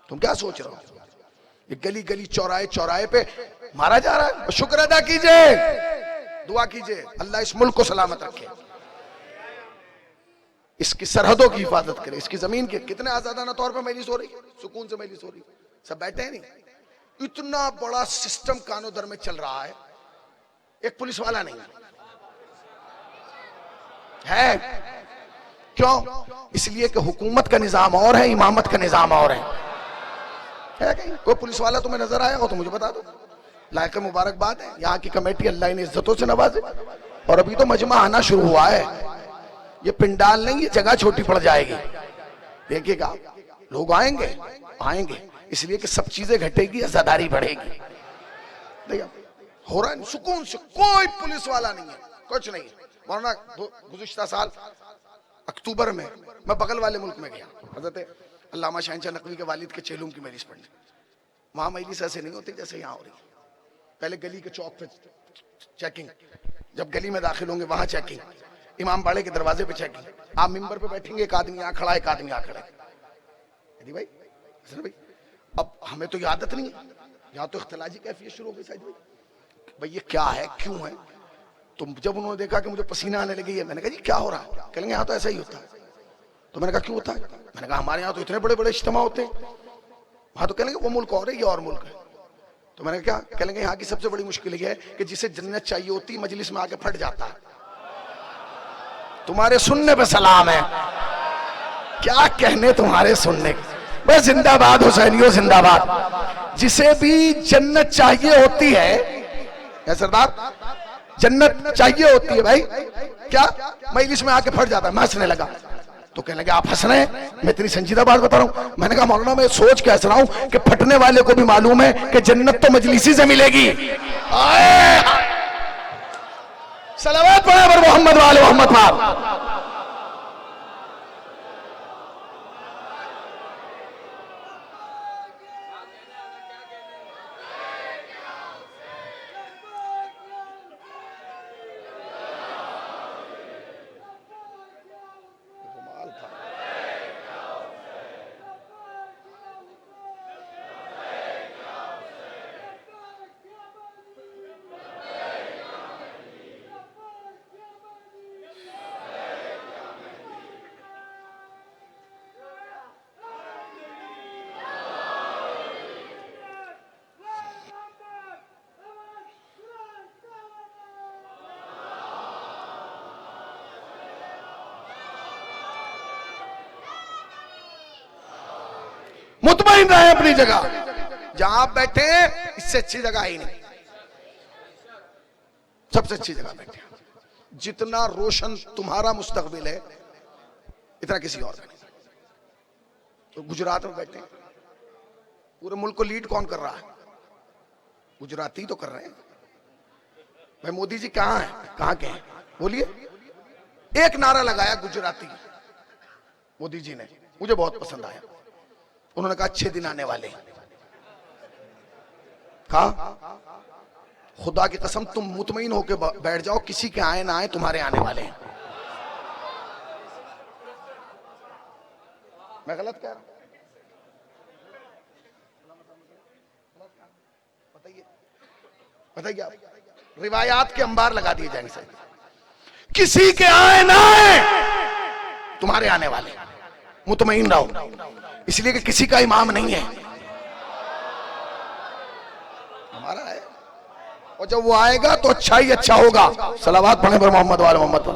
तुम क्या सोच रहे हो? ये गली गली चौराहे चौराहे पे मारा जा रहा है। शुक्र अदा कीजिए, दुआ कीजिए अल्लाह इस मुल्क को सलामत रखे, इसकी सरहदों की हिफाजत करे, इसकी जमीन के। कितने आजादाना तौर पर मजलिस हो रही है, सुकून से मजलिस हो रही है, सब बैठे हैं नहीं। इतना बड़ा सिस्टम कानो दर में चल रहा है, एक पुलिस वाला नहीं है। क्यों? इसलिए कि हुकूमत का निजाम और है, इमामत का निजाम और है कहीं? कोई पुलिस वाला तुम्हें नजर आया हो तो मुझे बता दो। लायक मुबारकबाद है, यहाँ की कमेटी अल्लाह ने इज्जतों से नवाजे। और अभी तो मजमा आना शुरू हुआ है, ये पिंडाल नहीं, ये जगह छोटी पड़ जाएगी। देखिएगा लोग आएंगे आएंगे, इसलिए कि सब चीजें घटेगी, आजादारी बढ़ेगी। देखिए हो रहा है सुकून से, कोई पुलिस वाला नहीं है, कुछ नहीं है। वरना गुज़िश्ता साल अक्टूबर में मैं बगल वाले मुल्क में गया, हज़रत अल्लामा शहनशाह नकवी के वालिद के चेलूम की मजलिस पढ़ने। वहाँ मजलिस ऐसे नहीं होती जैसे यहाँ हो रही। पहले गली के चौक पे चेकिंग, जब गली में दाखिल होंगे वहाँ चेकिंग, इमाम बाड़े के दरवाजे पे चेकिंग। आप मिंबर पे बैठेंगे, एक आदमी यहाँ खड़ा, एक आदमी यहाँ खड़ा है। भाई अब हमें तो ये आदत नहीं है, यहाँ तो इख्तिलाजी कैफियत शुरू हो गई। साइड भाई ये क्या है, क्यों है? तो जब उन्होंने देखा कि मुझे पसीना आने लगी है, मैंने कहा जी क्या हो रहा है? कहेंगे यहाँ तो ऐसा ही होता है। तो मैंने कहा क्यों होता है? मैंने कहा हमारे यहाँ तो इतने बड़े बड़े इज्तिमा होते हैं। वहाँ तो कहेंगे वो मुल्क और है, ये और मुल्क है। तो मैंने क्या कहेंगे, यहाँ की सबसे बड़ी मुश्किल ये है कि जिसे जन्नत चाहिए होती मजलिस में आके फट जाता है। तुम्हारे सुनने पे सलाम है, क्या कहने तुम्हारे सुनने के। बस जिंदाबाद हुसैनियों जिंदाबाद। जिसे भी जन्नत चाहिए होती है सरदार, जन्नत चाहिए होती है भाई, क्या मजलिस में आके फट जाता है। मैं हंसने लगा तो कहने लगे आप हंस रहे हैं, मैं इतनी संजीदा बात बता रहा हूं। मैंने कहा मौलाना मैं सोच के हंस रहा हूं कि फटने वाले को भी मालूम है कि जन्नत तो मजलिसी से मिलेगी। सलावत पढ़े पर मोहम्मद वाले मोहम्मद पाक। मुतमईन रहे अपनी जगह, जहां आप बैठे इससे अच्छी जगह ही नहीं, सबसे अच्छी जगह बैठे। जितना रोशन तुम्हारा मुस्तकबिल है इतना किसी और का नहीं। तो गुजरात में बैठे, पूरे मुल्क को लीड कौन कर रहा है? गुजराती तो कर रहे हैं। भाई मोदी जी कहां हैं, कहां के हैं बोलिए? एक नारा लगाया गुजराती मोदी जी ने, मुझे बहुत पसंद आया। उन्होंने कहा अच्छे दिन आने वाले। कहा खुदा की कसम तुम मुतमईन होके बैठ जाओ, किसी के आए ना आए तुम्हारे आने वाले हैं। मैं गलत कह रहा हूं? बताइए बताइए आप, रिवायात के अंबार लगा दिए जाएंगे। किसी के आए ना आए तुम्हारे आने वाले, मुतमईन रहो, इसलिए कि किसी का इमाम नहीं है, हमारा है। और जब वो आएगा तो अच्छा ही अच्छा होगा। सलावत पढ़े पर मोहम्मद वाले मोहम्मद पर।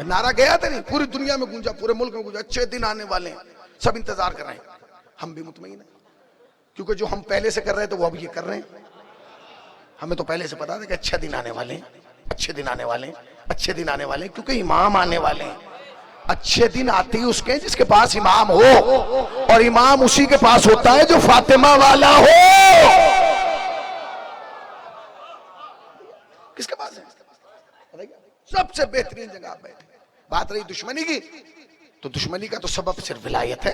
नारा गया था नहीं, पूरी दुनिया में गूंजा, पूरे मुल्क में गूंजा, अच्छे दिन आने वाले हैं, सब इंतजार कर रहे हैं। हम भी मुतमईन हैं, क्योंकि जो हम पहले से कर रहे थे वो अब ये कर रहे हैं। हमें तो पहले से पता था कि अच्छे दिन आने वाले हैं, अच्छे दिन आने वाले हैं, अच्छे दिन आने वाले हैं, क्योंकि इमाम आने वाले हैं। अच्छे दिन आते ही उसके जिसके पास इमाम हो, और इमाम उसी के पास होता है जो फातिमा वाला हो। किसके पास है? सबसे बेहतरीन जगह आप बैठे। बात रही दुश्मनी की, तो दुश्मनी का तो सबब सिर्फ विलायत है,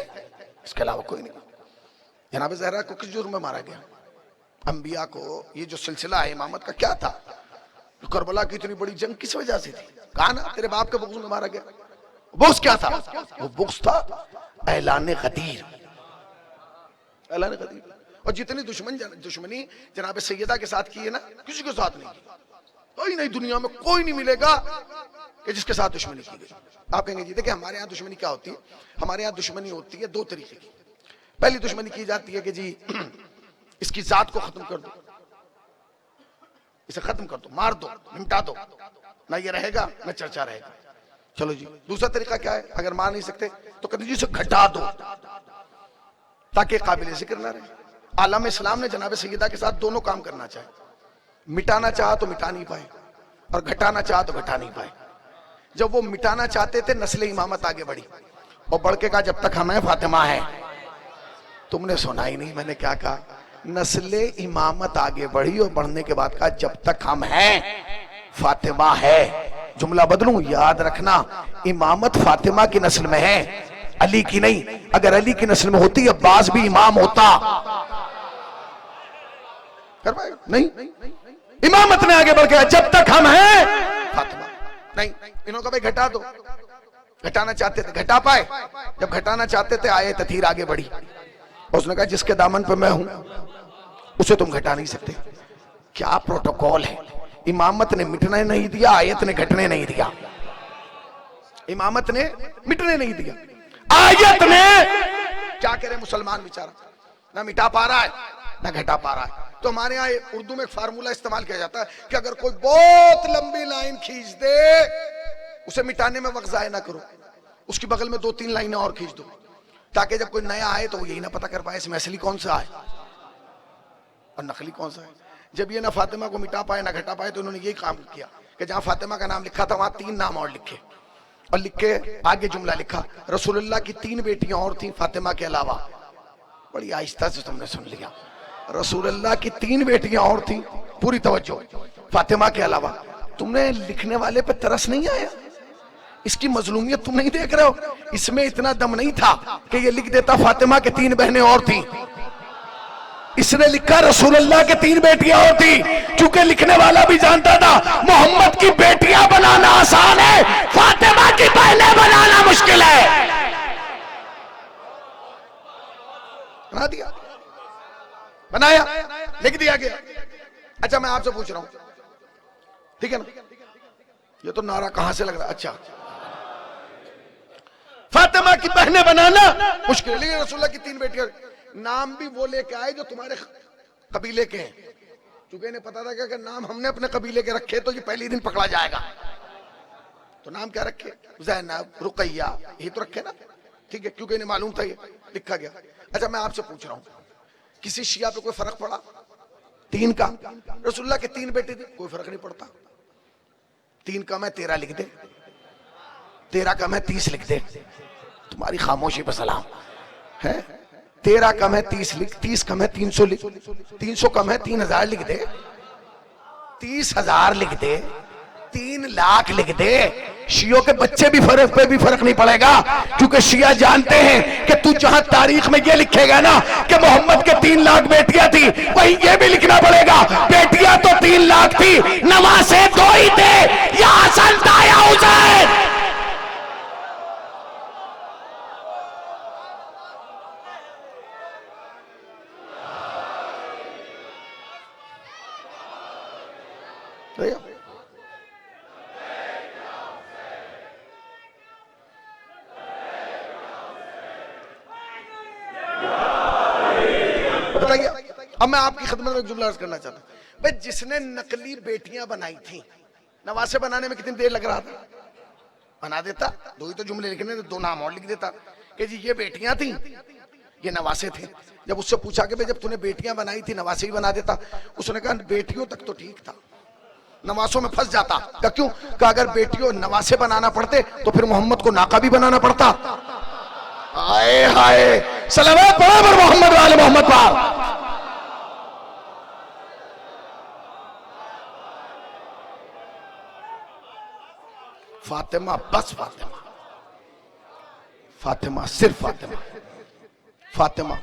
इसके अलावा कोई नहीं। जनाब ज़हरा को किस जुर्म में मारा गया? अंबिया को ये जो सिलसिला है इमामत का क्या था? करबला की इतनी बड़ी जंग किस वजह से थी? कहा ना तेरे बाप के बुग़्ज़ में मारा गया। बुग़्ज़ क्या था? वो बुग़्ज़ था ऐलान गदीर, ऐलान गदीर। और जितनी दुश्मनी जनाब सैयदा के साथ की है ना, किसी के साथ नहीं की। कोई नहीं, दुनिया में कोई नहीं मिलेगा कि जिसके साथ दुश्मनी की गई। आप कहेंगे जी देखिए हमारे यहाँ दुश्मनी क्या होती है? हमारे यहाँ दुश्मनी होती है दो तरीके की। पहली दुश्मनी की जाती है कि जी इसकी जात को खत्म कर दो, इसे खत्म कर दो, मार दो, निपटा दो, ना ये रहेगा ना चर्चा रहेगा। चलो जी। दूसरा तरीका क्या है? अगर मार नहीं सकते तो कहते जी इसे घटा दो ताकि काबिल जिक्र ना रहे। आलम इस्लाम ने जनाब सैयदा के साथ दोनों काम करना चाहे, मिटाना चाहा तो मिटा नहीं पाए और घटाना चाहा तो घटा नहीं पाए। जब वो मिटाना चाहते थे नस्ल इमामत आगे बढ़ी और बढ़ के कहा जब तक हमें फातिमा है। तुमने सुना ही नहीं मैंने क्या कहा? नस्ल इमामत आगे बढ़ी और बढ़ने के बाद कहा जब तक हम हैं फातिमा है। जुमला बदलूं, याद रखना इमामत फातिमा की नस्ल में है, अली की नहीं। अगर अली की नस्ल में होती अब्बास भी इमाम होता। कर पाए? नहीं, इमामत ने आगे बढ़ के जब तक हम हैं फातिमा नहीं। इन्होंने कहा भाई घटा दो, घटाना चाहते थे घटा पाए, जब घटाना चाहते थे आए तथीर आगे बढ़ी। उसने कहा जिसके दामन पे मैं हूं उसे तुम घटा नहीं सकते। क्या प्रोटोकॉल है? इमामत ने मिटने नहीं दिया, आयत ने घटने नहीं दिया। इमामत ने मिटने नहीं दिया, आयत ने क्या करे मुसलमान बेचारा, ना मिटा पा रहा है ना घटा पा रहा है। तो हमारे यहाँ उर्दू में एक फार्मूला इस्तेमाल किया जाता है कि अगर कोई बहुत लंबी लाइन खींच दे उसे मिटाने में वक्त ज़ाया ना करो, उसकी बगल में 2-3 लाइनें और खींच दो, ताकि जब कोई नया आए तो वो यही ना पता कर पाए इसमें असली कौन सा है और नकली कौन सा है। जब ये ना फातिमा को मिटा पाए ना घटा पाए तो उन्होंने यही काम किया कि जहां फातिमा का नाम लिखा था वहां 3 नाम और लिखे और लिख के आगे जुमला लिखा रसूलुल्लाह की 3 बेटियां और थी फातिमा के अलावा। बड़ी आहिस्ता से तुमने सुन लिया, रसूलुल्लाह की 3 बेटियां और थी, पूरी तवज्जो, फातिमा के अलावा। तुमने लिखने वाले पे तरस नहीं आया? इसकी मजलूमियत तुम नहीं देख रहे हो? इसमें इतना दम नहीं था कि ये लिख देता फातिमा के 3 बहनें और थी। इसने लिखा रसूलुल्लाह के 3 बेटियां और थी, क्योंकि लिखने वाला भी जानता था मोहम्मद की बेटियां बनाना आसान है, फातिमा की बहनें बनाना मुश्किल है। बना दिया, बनाया, लिख दिया गया। अच्छा मैं आपसे पूछ रहा हूं, ठीक है ना? ये तो नारा कहां से लग रहा है? अच्छा, फातिमा की बहनें बनाना मुश्किल है, लेकिन रसूलुल्लाह की 3 बेटियां, नाम भी वो लेके आए जो तुम्हारे कबीले के हैं, क्योंकि इन्हें पता था कि नाम हमने अपने कबीले के रखे तो ये पहले दिन पकड़ा जाएगा। तो नाम क्या रखे? ज़ैनब, रुकैया, यही तो रखे ना, ठीक है, क्योंकि इन्हें मालूम था ये लिखा गया। अच्छा मैं आपसे पूछ रहा हूं, किसी शिया पे कोई फर्क पड़ा? 3 का, रसूलुल्लाह के 3 बेटे थे, कोई फर्क नहीं पड़ता। 3 कम है 13 लिख दे, 13 कम है 30 लिख दे, तुम्हारी खामोशी पर सलाम है। 13 कम है 30 लिख, 30 कम है 300 लिख, 300 कम है 3000 लिख दे, 30,000 लिख दे, 3 लाख लिख दे। शियों के बच्चे भी फर्क पे भी फर्क नहीं पड़ेगा, क्योंकि शिया जानते हैं कि तू जहां तारीख में ये लिखेगा ना कि मोहम्मद के 3 लाख बेटियां थी, वहीं ये भी लिखना पड़ेगा बेटियां तो 3 लाख थी, नवासे 2 ही थे, या हसन था या हुसैन। अब मैं आपकी खिदमत में एक जुमला अर्ज करना चाहता हूं। भाई जिसने नकली बेटियां बनाई थी, नवासे बनाने में कितनी देर लग रहा था? बना देता, दो ही तो जुमले लिखने थे, दो नाम और लिख देता कि जी ये बेटियां थी, ये नवासे थे। जब उससे पूछा कि भाई जब तूने बेटियां बनाई थी नवासे ही बना देता, उसने कहा बेटियों तक तो ठीक था, नवासों में फंस जाता। क्या क्यों? कि अगर बेटियों नवासे बनाना पड़ते तो फिर मोहम्मद को नाका भी बनाना पड़ता। हाय हाय, सलवात पढ़ो पर मोहम्मद वाले मोहम्मद पर। फातिमा, बस फातिमा, फातिमा, सिर्फ फातिमा, फातिमा।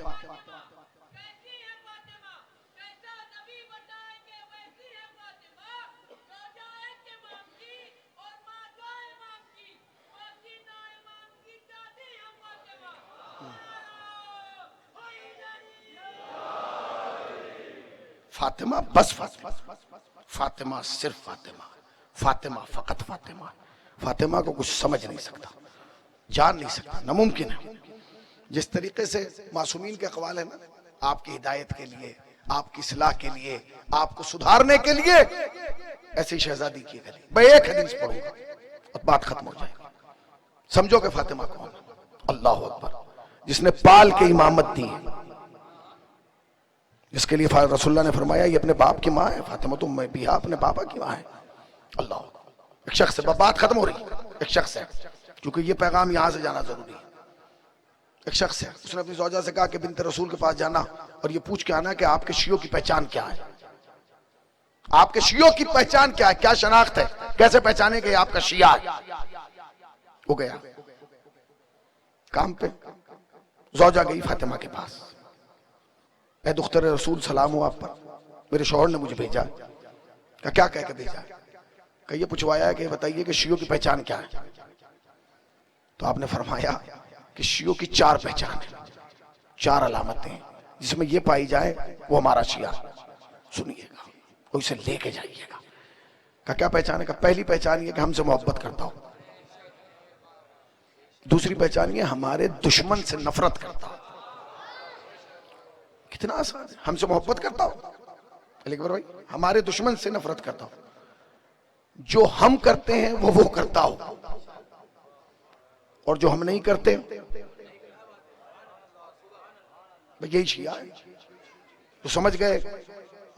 फातिमा, बस फातिमा, फातिमा, सिर्फ फातिमा, फातिमा, फकत फातिमा। फातिमा को कुछ समझ नहीं सकता, जान नहीं सकता, नामुमकिन है। जिस तरीके से मासूमीन के अक़वाल है ना, आपकी हिदायत के लिए, आपकी इस्लाह के लिए, आपको सुधारने के लिए, ऐसी शहजादी की गली। मैं एक हदीस पढ़ूंगा और बात खत्म हो जाएगी। समझो कि फातिमा कौन? अल्लाह अकबर, जिसने पाल के इमामत दी है, जिसके लिए रसूलुल्लाह ने फरमाया ये अपने बाप की माँ है। फातिमा तो मैं भी अपने पापा की माँ है। अल्लाह, एक शख्स है, बात खत्म हो रही, एक शख्स है, क्योंकि ये पैगाम यहां से जाना जरूरी है। एक शख्स है, उसने अपनी ज़ौजा से कहा कि बिन्त रसूल के पास जाना और ये पूछ के आना कि आपके शियों की पहचान क्या है, आपके शियों की पहचान क्या है, क्या शनाख्त है, कैसे पहचाने कि आपका शिया है। वो गया काम पे, ज़ौजा गई फातिमा के पास, ऐ दुख्तर रसूल सलाम हो आप पर, मेरे शौहर ने मुझे भेजा। क्या कह के भेजा? ये पूछवाया कि बताइए कि शियों की पहचान क्या है। तो आपने फरमाया कि शियों की 4 पहचान है, 4 अलामतें, जिसमें ये पाई जाए वो हमारा शिया। सुनिएगा, वो इसे लेके जाइएगा। क्या पहचान है? पहली पहचान ये कि हमसे मोहब्बत करता हो। दूसरी पहचान ये हमारे दुश्मन से नफरत करता हो। कितना आसान है, हमसे मोहब्बत करता हो लेकिन भाई हमारे दुश्मन से नफरत करता हो। जो हम करते हैं वो करता हो, और जो हम नहीं करते यही शिया है। तो समझ गए,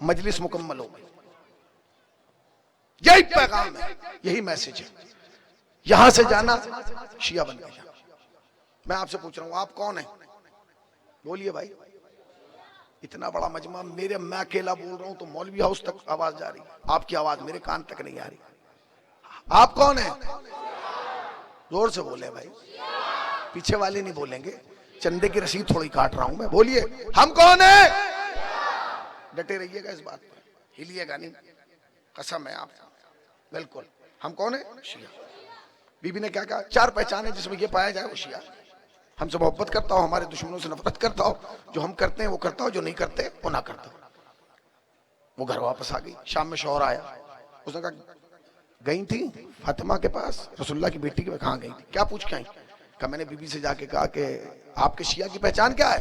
मजलिस मुकम्मल हो गई। यही पैगाम है, यही मैसेज है। यहां से जाना शिया बन गया। मैं आपसे पूछ रहा हूं, आप कौन है? बोलिए भाई। इतना बड़ा मजमा, मेरे मैं अकेला बोल रहा हूं तो मौलवी हाउस तक आवाज जा रही, आपकी आवाज मेरे कान तक नहीं आ रही। आप कौन है? जोर से बोले भाई, पीछे वाले नहीं बोलेंगे, चंदे की रसीद थोड़ी काट रहा हूं मैं। बोलिए, हम कौन है? डटे रहिएगा इस बात पर, हिलिएगा नहीं, कसम है आपको। बिल्कुल, हम कौन है? शिया। बीबी ने क्या कहा? 4 पहचान है जिसमें ये पाया जाए वो शिया। हमसे मोहब्बत करता हो, हमारे दुश्मनों से नफरत करता हो, जो हम करते हैं वो करता हो, जो नहीं करते वो ना करता हो। वो घर वापस आ गई। शाम में शौहर आया, उसने कहा गई थी फातिमा के पास, रसूलुल्लाह की बेटी के। कहाँ गई थी? क्या पूछ के आई? कहा मैंने बीबी से जाके कहा कि आपके शिया की पहचान क्या है।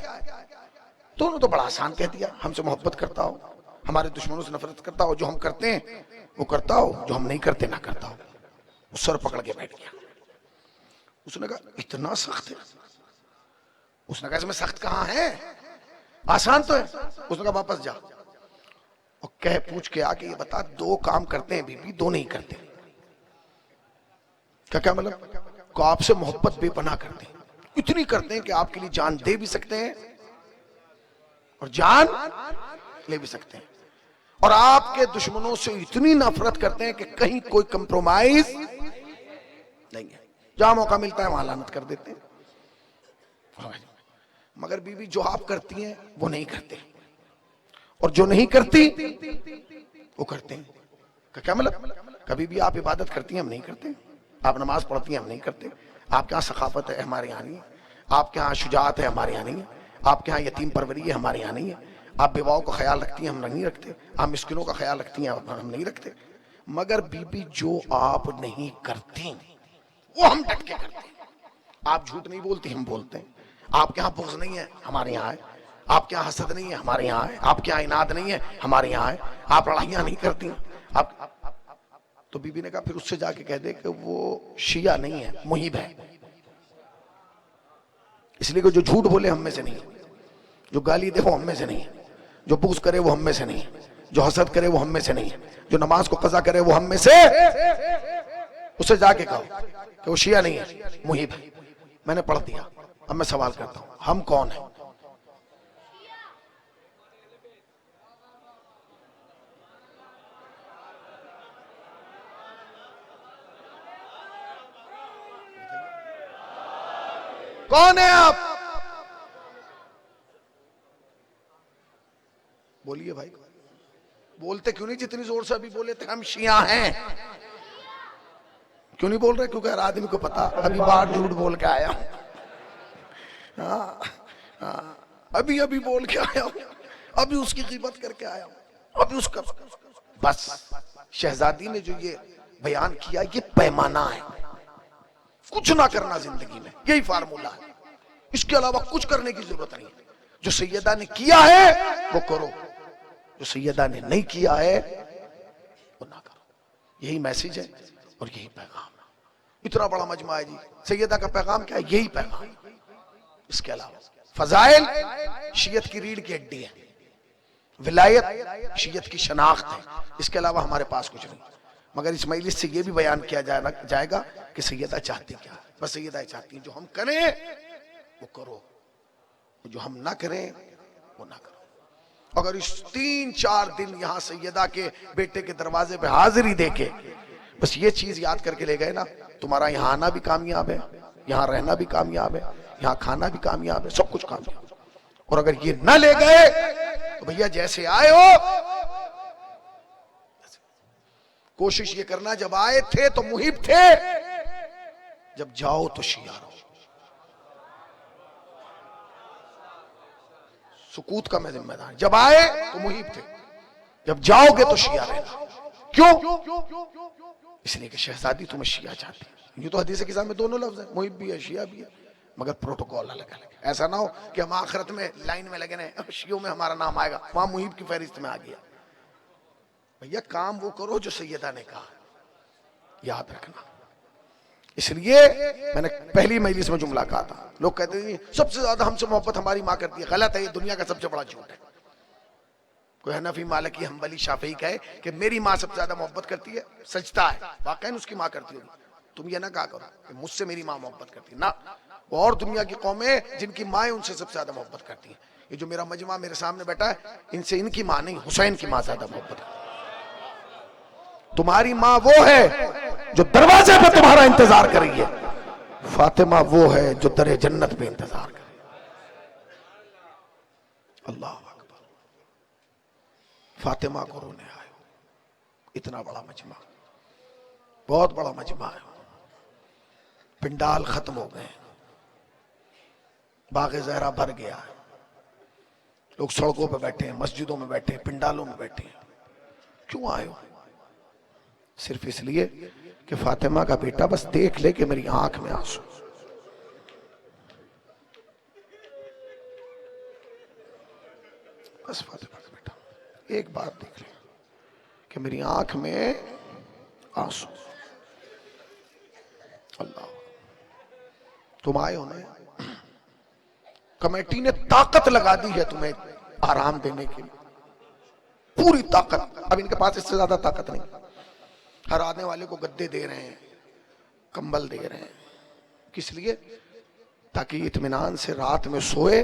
तो उन्होंने तो बड़ा आसान कह दिया, हमसे मोहब्बत करता हो, हमारे दुश्मनों से नफरत करता हो, जो हम करते हैं वो करता हो, जो हम नहीं करते ना करता हो। वो सर पकड़ के बैठ गया। उसने कहा इतना सख्त है? उसने कहा इसमें सख्त कहाँ है, आसान तो है। उसने कहा वापस जा और कह पूछ के आके ये बता, 2 काम करते हैं बीबी, 2 नहीं करते। क्या मतलब? को आपसे मोहब्बत बेपनाह करते हैं, इतनी करते हैं कि आपके लिए जान दे भी सकते हैं और जान ले भी सकते हैं, और आपके दुश्मनों से इतनी नफरत करते हैं कि कहीं कोई कंप्रोमाइज नहीं है, जहां मौका मिलता है वहां लानत कर देते हैं। मगर बीवी जो आप करती हैं वो नहीं करते, और जो नहीं करती वो करते हैं। क्या मतलब? कभी भी आप इबादत करती हैं, हम नहीं करते। आप नमाज पढ़ती हैं, हम नहीं करते। आपके यहाँ सखाफत है, हमारे यहाँ नहीं है। आपके यहाँ शुजाअत है, हमारे यहाँ नहीं है। आपके यहाँ यतीम परवरी है, हमारे यहाँ नहीं है। आप बेवाओं का ख्याल रखती हैं, हम नहीं रखते। आप मिस्किनों का ख्याल रखती हैं, हम नहीं रखते। मगर बीबी जो आप नहीं करती वो हम डट के करते हैं। आप झूठ नहीं बोलती, हम बोलते हैं। आपके यहाँ बुग़्ज़ नहीं है, हमारे यहाँ है। आपके यहाँ हसद नहीं है, हमारे यहाँ है। आपके यहाँ इनाद नहीं है, हमारे यहाँ है। आप लड़ाइयाँ नहीं करती, आप तो बीबी ने कहा फिर उससे जाके कह दे कि वो शिया नहीं है, मुहिब है। इसलिए कि जो झूठ बोले हम में से नहीं है, जो गाली दे वो हम में से नहीं है, जो बुग़्ज़ करे वो हम में से नहीं है, जो हसद करे वो हम में से नहीं है, जो नमाज को कज़ा करे वो हम में से। उससे जाके कहो कि वो शिया नहीं है, मुहिब है। मैंने पढ़ दिया। अब मैं सवाल करता हूं, हम कौन है? कौन है आप? बोलिए भाई। बोलते क्यों नहीं जितनी जोर से अभी बोले थे हम शिया हैं? क्यों नहीं बोल रहे? क्योंकि हर आदमी को पता अभी बाहर झूठ बोल के आया हूं। अभी अभी बोल के आया हूं, अभी उसकी ग़ीबत करके आया हूं, अभी उसका। बस शहजादी ने जो ये बयान किया ये पैमाना है, कुछ ना करना जिंदगी में, यही फार्मूला है। इसके अलावा कुछ करने की जरूरत नहीं है। जो सैयदा ने किया है वो करो, जो सैयदा ने नहीं किया है वो ना करो। यही मैसेज है और यही पैगाम है। इतना बड़ा मजमा है जी। सैयदा का पैगाम क्या है? यही पैगाम। इसके अलावा फजाइल शियत की रीढ़ की हड्डी है, विलायत शियत की शनाख्त है। इसके अलावा हमारे पास कुछ नहीं। मगर इस मजलिस से यह भी बयान किया जाएगा कि सैयदा चाहती क्या है। बस सैयदा चाहती है जो हम करें वो करो, जो हम ना करें वो ना करो। अगर इस 3-4 दिन यहां सैयदा के बेटे के दरवाजे पे हाजिरी देके बस ये चीज याद करके ले गए ना, तुम्हारा यहां आना भी कामयाब है, यहां रहना भी कामयाब है, यहां खाना भी कामयाब है, सब कुछ कामयाब। और अगर ये ना ले गए तो भैया जैसे आए हो, कोशिश ये करना जब आए थे तो मुहिब थे, जब जाओ तो शिया रहो। सुकूत का मैं जिम्मेदार। जब आए तो मुहिब थे, जब जाओगे तो शिया रहना। क्यों? इसलिए कि शहजादी तुम्हें शिया चाहती है। ये तो हदीस के सामने दोनों लफ्ज है, मुहिब भी है शिया भी है, मगर प्रोटोकॉल अलग अलग है। ऐसा ना हो कि हम आखिरत में लाइन में लगे रहे, शियों में हमारा नाम आएगा, वहां मुहिब की फहरिस्त में आ गया। भैया काम वो करो जो सैयदा ने कहा, याद रखना। इसलिए मैंने पहली मजलिस में जुमला कहा था, लोग कहते हैं सबसे ज्यादा हमसे मोहब्बत हमारी माँ करती है। गलत है, ये दुनिया का सबसे बड़ा झूठ है। कोई हनफी, मालिकी, हम्बली, शाफी कहे कि मेरी माँ सबसे ज्यादा मोहब्बत करती है, सजता है, वाकई उसकी माँ करती होगी। तुम ये ना कहा करो कि मुझसे मेरी माँ मोहब्बत करती है ना। और दुनिया की कौमें जिनकी माँ उनसे सबसे ज्यादा मोहब्बत करती है। ये जो मेरा मजमा मेरे सामने बैठा है, इनसे इनकी माँ नहीं, हुसैन की माँ ज्यादा मोहब्बत है। तुम्हारी माँ वो है जो दरवाजे पे तुम्हारा इंतजार कर रही है, फातिमा वो है जो दरे जन्नत पे इंतजार कर रही है। अल्लाह अकबर। फातिमा को रोने आए हो। इतना बड़ा मजमा, बहुत बड़ा मजमा है। पिंडाल खत्म हो गए, बाग़े ज़हरा भर गया है, लोग सड़कों पे बैठे हैं, मस्जिदों में बैठे हैं, पिंडालों में बैठे हैं। क्यों आए हो? सिर्फ इसलिए कि फातिमा का बेटा बस देख ले कि मेरी आंख में आंसू। बस फातिमा का बेटा एक बात देख ले कि मेरी आंख में आंसू। अल्लाह, तुम आए हो ना, कमेटी ने ताकत लगा दी है तुम्हें आराम देने के लिए, पूरी ताकत। अब इनके पास इससे ज्यादा ताकत नहीं। हर आने वाले को गद्दे दे रहे हैं, कंबल दे रहे हैं। किस लिए? ताकि इत्मीनान से रात में सोए,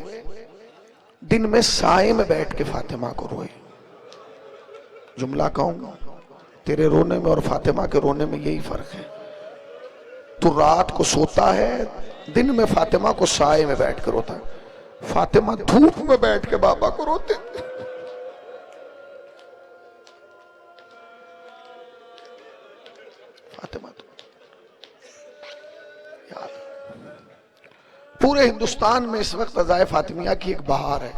दिन में साए में बैठ के फातिमा को रोए। जुमला कहूंगा, तेरे रोने में और फातिमा के रोने में यही फर्क है। तू रात को सोता है, दिन में फातिमा को साए में बैठ कर रोता है। फातिमा धूप में बैठ के बाबा को रोते। फातिमा तो याद, पूरे हिंदुस्तान में इस वक्त अज़ाए फातिमिया की एक बहार है।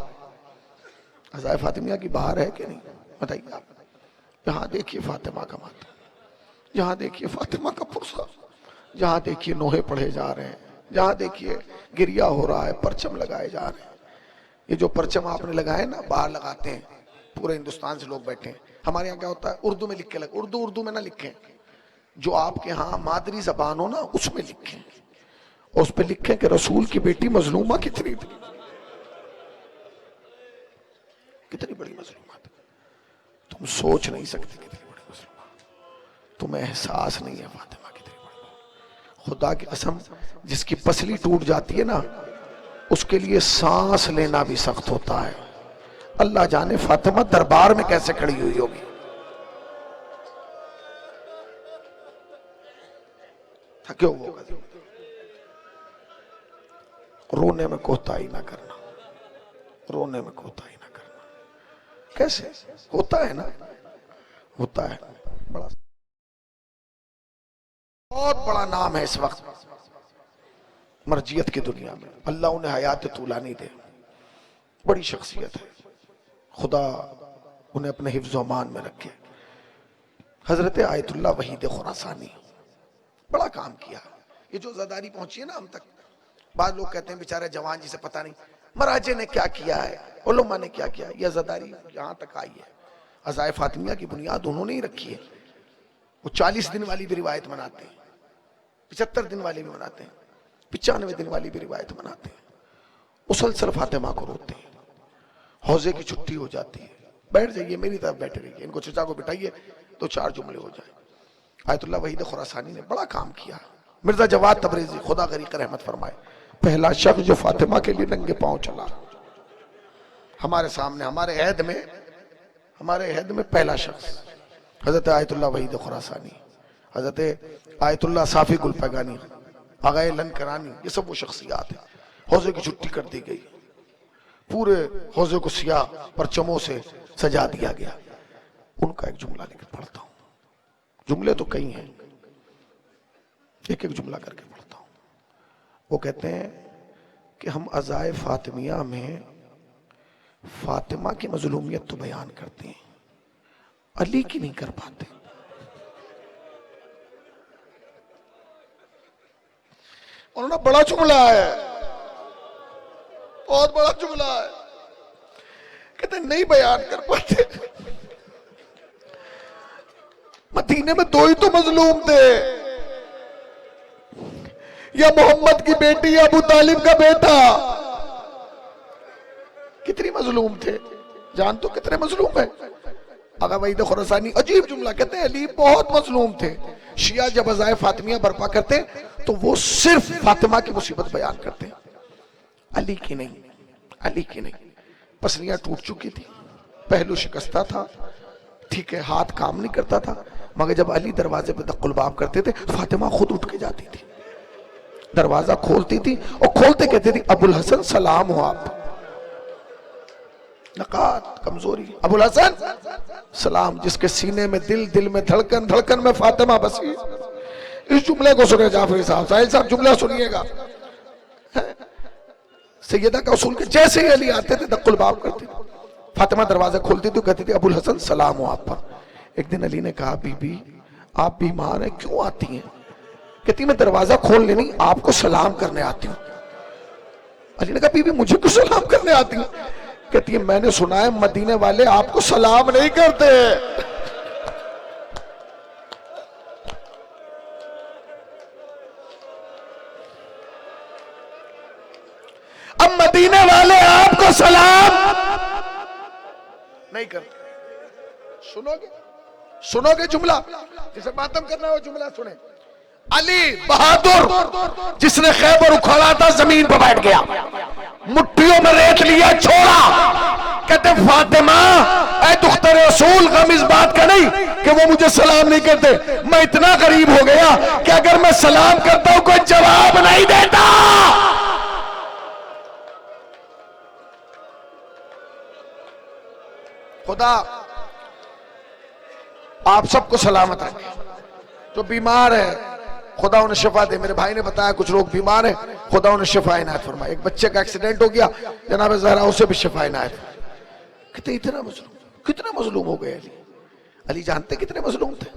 अज़ाए फातिमिया की बहार है कि नहीं बताइए आप। यहाँ देखिए फातिमा का माता, यहाँ देखिए फातिमा का पुरसा, जहाँ देखिए नोहे पढ़े जा रहे हैं, जहाँ देखिए गिरिया हो रहा है, परचम लगाए जा रहे हैं। ये जो परचम आपने लगाए ना, बाहर लगाते हैं, पूरे हिंदुस्तान से लोग बैठे हैं। हमारे यहाँ क्या होता है, उर्दू में लिख के लगे, उर्दू में ना लिखें, जो आपके यहाँ मादरी जबान हो ना उसमें लिखें, और उस पर लिखें कि रसूल की बेटी मजलूमा कितनी थी, कितनी बड़ी मजलूमा थी, तुम सोच नहीं सकते कितनी बड़ी मजलूमा, तुम्हें एहसास नहीं है फातिमा कितनी बड़ी। खुदा की कसम, जिसकी पसली टूट जाती है ना उसके लिए सांस लेना भी सख्त होता है। अल्लाह जाने फातिमा दरबार में कैसे खड़ी हुई होगी। थके हुए होगा। रोने में कोताही ना करना, रोने में कोताही ना करना। कैसे होता है ना, होता है। बड़ा बहुत बड़ा नाम है इस वक्त मर्जियत की दुनिया में। अल्लाह उन्हें हयात तूलानी दे, बड़ी शख्सियत है, खुदा उन्हें अपने हिफ्ज़ व अमान में रखे। हजरत आयतुल्लाह वहीद खुरासानी बड़ा काम किया। ये जो ज़दारी पहुंची है ना हम तक, बाद लोग कहते हैं बेचारे जवान जी से पता नहीं महाराजे ने क्या किया है, उलमा ने क्या किया। यह ज़दारी यहाँ तक आई है, अज़ाए फातिमिया की बुनियाद उन्होंने ही रखी है। वो 40 दिन वाली भी रिवायत मनाते हैं, 75 दिन वाली भी मनाते हैं, 95 दिन वाली भी रिवायत मनाते हैं। मुसलसल फातिमा को रोते हैं। हौजे की छुट्टी हो जाती है, बैठ जाइए मेरी तरफ बैठे रहिए, इनको चचा को बिठाइए, 2-4 जुमले हो जाए। आयतुल्लाह वहीद खुरासानी ने बड़ा काम किया। मिर्जा जवाद तबरेज़ी खुदा गरीक रहमत फरमाए, पहला शख्स जो फातिमा के लिए नंगे पांव चला हमारे सामने, हमारे अहद में पहला शख्स हजरत आयतुल्लाह वहीद खुरासानी, हजरत आयतुल्लाह साफी गुलपैगानी, आगाए लनकरानी, ये सब वो शख्सियात है। हौजे की छुट्टी कर दी गई, पूरे हौजे को सियाह परचमों से सजा दिया गया। उनका एक जुमला लेकर पढ़ता हूं, जुमले तो कई हैं, एक एक जुमला करके पढ़ता हूं। वो कहते हैं कि हम अज़ाए फातिमिया में फातिमा की मजलूमियत तो बयान करते हैं, अली की नहीं कर पाते। उन्होंने बड़ा जुमला है, बहुत बड़ा जुमला है, कहते नहीं बयान कर पाते। मदीने में 2 ही तो मजलूम थे, या मोहम्मद की बेटी या अबू तालिब का बेटा। कितनी मजलूम थे, जान तो कितने मजलूम है। आगा वहीद खुरासानी अजीब जुमला कहते हैं, अली बहुत मजलूम थे। शिया जब अज़ाए फातिमिया बर्पा करते तो वो सिर्फ फातिमा की मुसीबत बयान करते, अली की नहीं, अली की नहीं। पसलियां टूट चुकी थी, पहलू शिकस्ता था, ठीक है, हाथ काम नहीं करता था, मगर जब अली दरवाजे पे दक्कुलबाब करते थे फातिमा खुद उठ के जाती थी, दरवाजा खोलती थी और खोलते कहती थी अबुल हसन सलाम हो आप। नकात कमजोरी, अबुल हसन सलाम, जिसके सीने में दिल, दिल में धड़कन, धड़कन में फातिमा बसी। इस जुमले को सुने जाफरी साहब, साहिल साहब जुमला सुनिएगा। सैयदा का उसूल के जैसे ही अली आते थे दक्कुलबाब करते थे, फातिमा दरवाजा खोलती थी, कहती थी अबुल हसन सलाम हो आप पर। एक दिन अली ने कहा बीबी आप बीमार हैं, क्यों आती हैं? कहती मैं दरवाजा खोलने नहीं आपको सलाम करने आती हूँ। अली ने कहा बीबी मुझे क्यों सलाम करने आती हूँ? कहती है मैंने सुना है मदीने वाले आपको सलाम नहीं करते। अब मदीने वाले आपको सलाम नहीं करते। सुनोगे जुमला, जिसे मातम करना हो जुमला सुने। अली बहादुर जिसने खैबर उखाड़ा था जमीन पर बैठ गया, मुट्ठियों में रेत लिया छोड़ा। कहते फातिमा ऐ दुख्तर रसूल, गम इस बात का नहीं कि वो मुझे सलाम नहीं करते, मैं इतना गरीब हो गया कि अगर मैं सलाम करता हूं कोई जवाब नहीं देता। खुदा आप सबको सलामत रखे। जो बीमार है खुदा उन्हें शिफा दे। मेरे भाई ने बताया कुछ लोग बीमार हैं, खुदा उन्हें शिफा इनायत फरमाए। एक बच्चे का एक्सीडेंट हो गया, जनाब ज़हरा उसे भी शिफा इनायत। कितने इतना मजलूम, कितने मजलूम हो गए अली। अली जानते कितने मजलूम थे।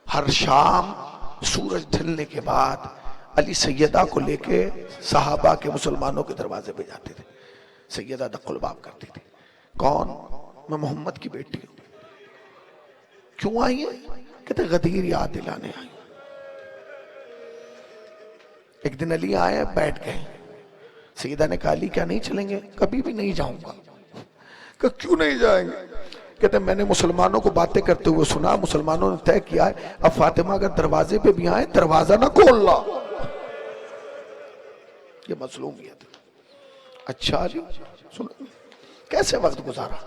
हर शाम सूरज ढलने के बाद अली सैयदा को लेके सहाबा के मुसलमानों के दरवाजे पे जाते थे। सैयदा दक्कुलबाब करती थी, कौन? मैं मोहम्मद की बेटी हूं। क्यों आई है? कहते गदीर याद दिलाने आई। एक दिन अली आए, बैठ गए। सैयदा ने कहा अली क्या नहीं चलेंगे? कभी भी नहीं जाऊंगा। कहा क्यों नहीं जाएंगे? कहते मैंने मुसलमानों को बातें करते हुए सुना, मुसलमानों ने तय किया है अब फातिमा अगर दरवाजे पे भी आए दरवाजा ना खोलना। ये मसलूमियत। अच्छा अली सुनो, कैसे वक्त गुजारा?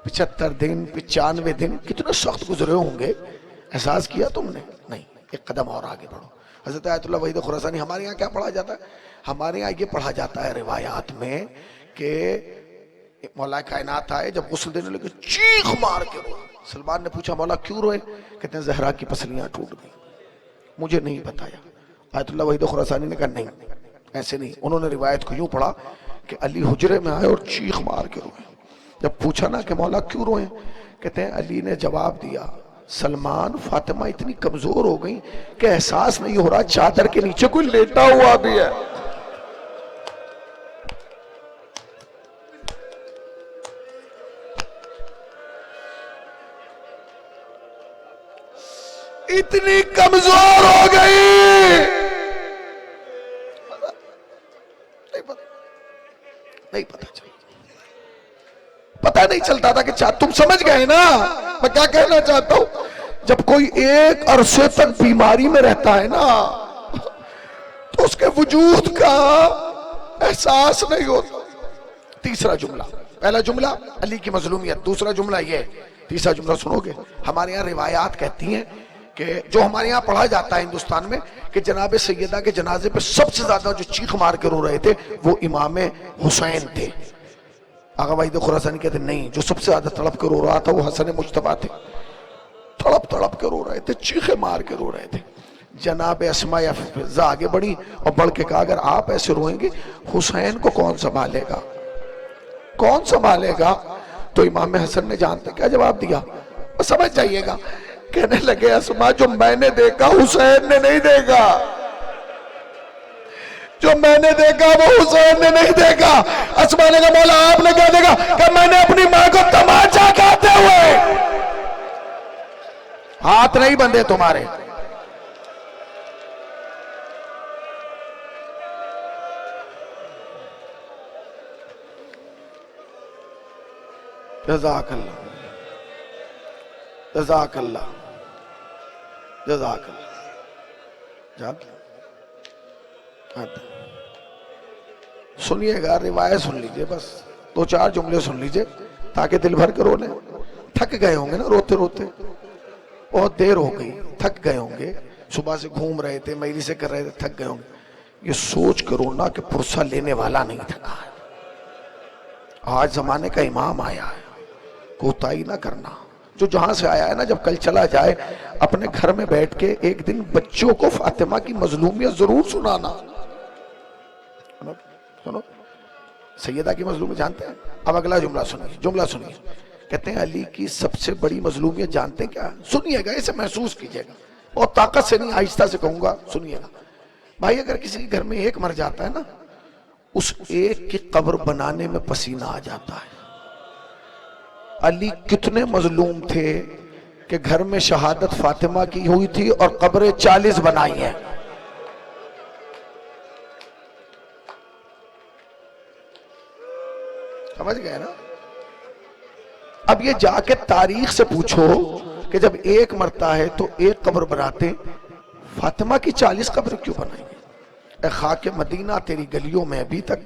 75 दिन 95 दिन कितने सख्त गुजरे होंगे, एहसास किया तुमने? नहीं, एक कदम और आगे बढ़ो। हजरत आयतुल्लाह वहीद खुरासानी, हमारे यहाँ क्या पढ़ा जाता है? हमारे यहाँ ये पढ़ा जाता है रिवायात में कि मौला कायनात आए, जब गुस्ल देने लगे चीख मार के रोए। सलमान ने पूछा मौला क्यों रोए? कहते हैं जहरा की पसलियां टूट गई। मुझे नहीं बताया। आयतुल्लाह वहीद खुरासानी ने कहा नहीं ऐसे नहीं। उन्होंने रिवायत को यूं पढ़ा कि अली हुजरे में आए और चीख मार के रोए। जब पूछा ना कि मौला क्यों रोए, कहते हैं अली ने जवाब दिया सलमान फातिमा इतनी कमजोर हो गई कि एहसास नहीं हो रहा चादर के नीचे कोई लेटा हुआ भी है। इतनी कमजोर हो गई, नहीं पता चला, पता नहीं चलता था कि तुम समझ गए ना मैं क्या कहना चाहता हूं। जब कोई एक अरसे तक बीमारी में रहता है ना तो उसके वजूद का एहसास नहीं होता। तीसरा जुमला, पहला जुमला अली की मजलूमियत, दूसरा जुमला ये, तीसरा जुमला सुनोगे। हमारे यहाँ रिवायात कहती हैं कि जो हमारे यहाँ पढ़ा जाता है हिंदुस्तान में कि जनाब सैयदा के जनाजे पे सबसे ज्यादा जो चीख मार के रो रहे थे वो इमाम हुसैन थे। आगा वहीद खुरासानी कहते नहीं, जो सबसे ज्यादा तड़प के रो रहा था वो हसन मुज्तबा थे। तड़प तड़प के रो रहे थे, चीखे मार के रो रहे थे। जनाब अस्मा या फिजा आगे बढ़ी और बढ़ के कहा अगर आप ऐसे रोएंगे हुसैन को कौन संभालेगा, कौन संभालेगा? तो इमाम हसन ने जानते क्या जवाब दिया, समझ जाइएगा। कहने लगे अस्मा जो मैंने देखा हुसैन ने नहीं देखा, जो मैंने देखा वो हुसैन ने नहीं देखा। अस्मा ने कहा मौला आपने क्या देखा? कि मैंने अपनी मां को तमाचा खाते हुए। हाथ नहीं बंधे तुम्हारे। जज़ाकल्लाह जज़ाकल्लाह जज़ाकल्लाह। सुनिएगा, रिवायत सुन लीजिए, बस 2-4 जुमले सुन लीजिए ताकि दिल भर के रो लें। थक गए होंगे ना रोते रोते, बहुत देर हो गई, थक गए होंगे, सुबह से घूम रहे थे, मजलिस से कर रहे थे, थक गए होंगे। ये सोच कर रोना कि पुरसा लेने वाला नहीं थका है। आज जमाने का इमाम आया है, कोताही ना करना। जो जहां से आया है ना, जब कल चला जाए अपने घर में बैठ के एक दिन बच्चों को फातिमा की मजलूमियत जरूर सुनाना। सुनो सैयदा की मजलूमियत जानते हैं? अब अगला जुमला सुनिए, जुमला सुनिए। कहते हैं अली की सबसे बड़ी मजलूमियत जानते हैं क्या? सुनिएगा, इसे महसूस कीजिएगा, और ताकत से नहीं आहिस्ता से कहूंगा, सुनिएगा। भाई अगर किसी के घर में एक मर जाता है ना, उस एक की कब्र बनाने में पसीना आ जाता है। अली कितने मजलूम थे कि घर में शहादत फातिमा की हुई थी और कब्रें 40 बनाई हैं। समझ गए ना? अब ये जाके तारीख से पूछो कि जब एक मरता है तो एक कब्र बनाते, फातिमा की 40 कब्र क्यों बनाएंगे? ए खाके मदीना तेरी गलियों में अभी तक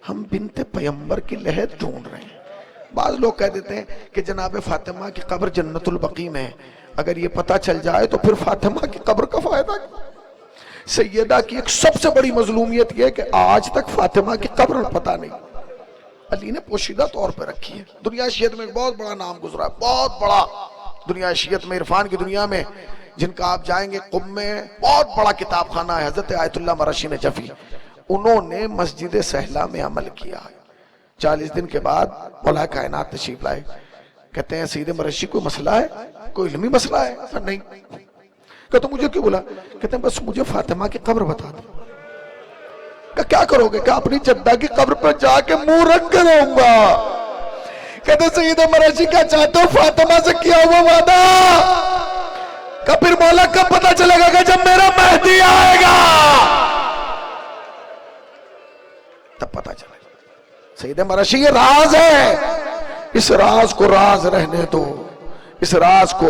हम बिनते पैगंबर की लहर ढूंढ रहे हैं। बाज लोग कह देते हैं कि जनाब फातिमा की कब्र जन्नतुल बकी में है। अगर ये पता चल जाए तो फिर फातिमा की कब्र का फायदा। सैयदा की एक सबसे बड़ी मजलूमियत यह है कि आज तक फातिमा की कब्र पता नहीं। अली ने पोशीदा तौर पर रखी है। दुनिया शियत में एक बहुत बड़ा नाम गुजरा है, बहुत बड़ा। दुनिया शियत में, इरफान की दुनिया में, जिनका आप जाएंगे कुम में बहुत बड़ा किताब खाना है, हजरत आयतुल्लाह मरशी नजफी, उन्होंने मस्जिद सहला में अमल किया है। 40 दिन के बाद मौला कायनात तशरीफ लाए। कहते हैं सईद मरशी कोई मसला है, कोई इल्मी मसला है? नहीं। कहते मुझे क्यों बोला? कहते हैं बस मुझे फातिमा की कब्र बता दो। क्या करोगे? क्या अपनी जद्दा की कब्र पर जाके मुंह रख कर रहूंगा। कहते सईद मरशी क्या चाहते हो? फातिमा से किया हुआ वादा। फिर मौला कब पता चलेगा कि जब मेरा मेहदी आएगा। तब पता चलेगा। सईद मरशी ये राज है, इस राज को राज रहने दो। इस राज को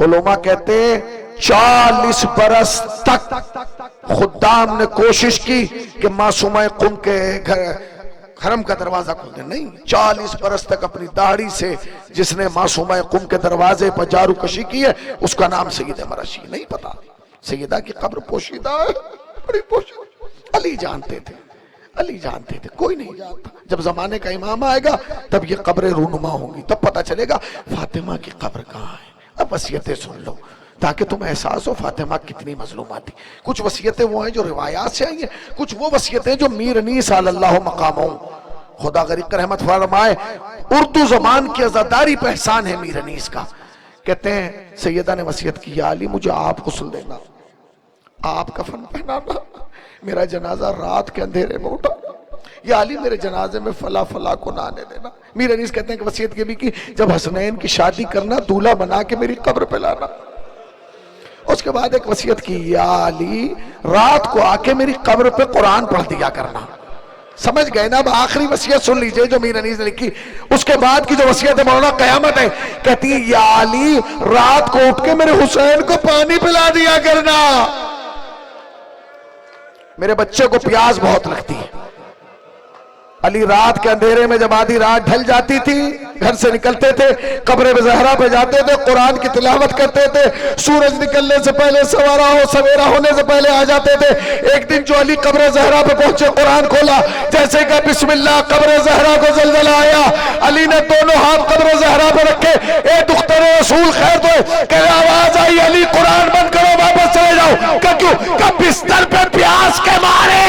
उलमा कहते हैं 40 बरस तक खुद्दाम ने कोशिश की कि मासूमा कुम के घर हरम का दरवाजा खोल दे, नहीं। 40 बरस तक अपनी दाढ़ी से जिसने मासूमा कुम के दरवाजे पर जारू कशी की है उसका नाम सईद मरशी। नहीं पता, सैयदा की कब्र पोशीदा है, बड़ी पोशीदा। अली जानते थे, अली जानते थे, कोई नहीं जानता। जब जमाने का इमाम आएगा तब ये कब्रें रूनुमा होंगी, तब पता चलेगा फातिमा की कब्र कहाँ है। अब वसीयतें सुन लो ताकि तुम एहसास हो फातिमा कितनी मजलूमा थी। कुछ वसीयतें वो हैं जो रिवायात से आई हैं, कुछ वो वसीयतें जो मीर अनीस अल्लाहु मकामो खुदा गरीब रहमत फरमाए उर्दू जबान की अज़ादारी पहचान है मीर अनीस का। कहते हैं सैयदा ने वसीयत की, या अली मुझे आप गुस्ल देना, आप कफन पहनाना, मेरा जनाजा रात के अंधेरे में उठा, या अली मेरे जनाजे में फला फला को ना आने देना। मीर अनीस कहते हैं कि वसीयत ये भी की जब हसनैन की शादी करना दूल्हा बना के मेरी कब्र पे लाना। उसके बाद एक वसीयत की, या अली रात को आके मेरी कब्र पे कुरान पढ़ दिया करना। समझ गए ना? अब आखिरी वसीयत सुन लीजिए जो मीर अनीस ने लिखी। उसके बाद की जो वसीयत है मौलाना कयामत है, कहती है या अली रात को उठ के मेरे हुसैन को पानी पिला दिया करना, मेरे बच्चे को प्यास बहुत लगती है। अली रात के अंधेरे में जब आधी रात ढल जाती थी घर से निकलते थे, कब्र ज़हरा पे जाते थे, कुरान की तिलावत करते थे, सूरज निकलने से पहले सवारा हो सवेरा होने से पहले आ जाते थे। एक दिन जो अली कब्र ज़हरा पे पहुंचे, कुरान खोला, जैसे कि बिस्मिल्लाह कब्र ज़हरा को ज़लज़ला आया। अली ने दोनों हाथ कब्र ज़हरा पे रखे, ए दुख्तर रसूल खैर दो, कह आवाज आई अली कुरान बंद करो वापस चले जाओ। क्यों? कब बिस्तर पे प्यास के मारे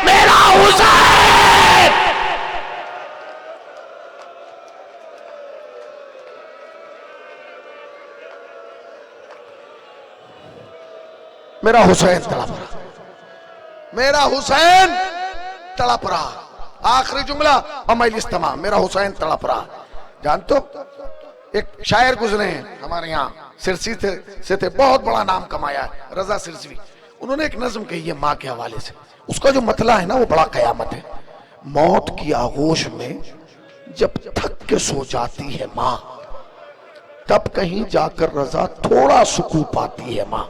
मेरा हुसैन। मेरा हुसैन तड़प रहा, मेरा हुसैन तड़प रहा। आखिरी जुमला अमल इस्तेमा, मेरा हुसैन तड़प रहा। जानते हो एक शायर गुजरे हैं हमारे यहाँ सिरसी से थे, बहुत बड़ा नाम कमाया है, रजा सिरसी। उन्होंने एक नज्म कही है माँ के हवाले से, उसका जो मतला है ना वो बड़ा कयामत है। मौत की आगोश में जब थक के सो जाती है माँ, तब कहीं जाकर रजा थोड़ा सुकून पाती है माँ।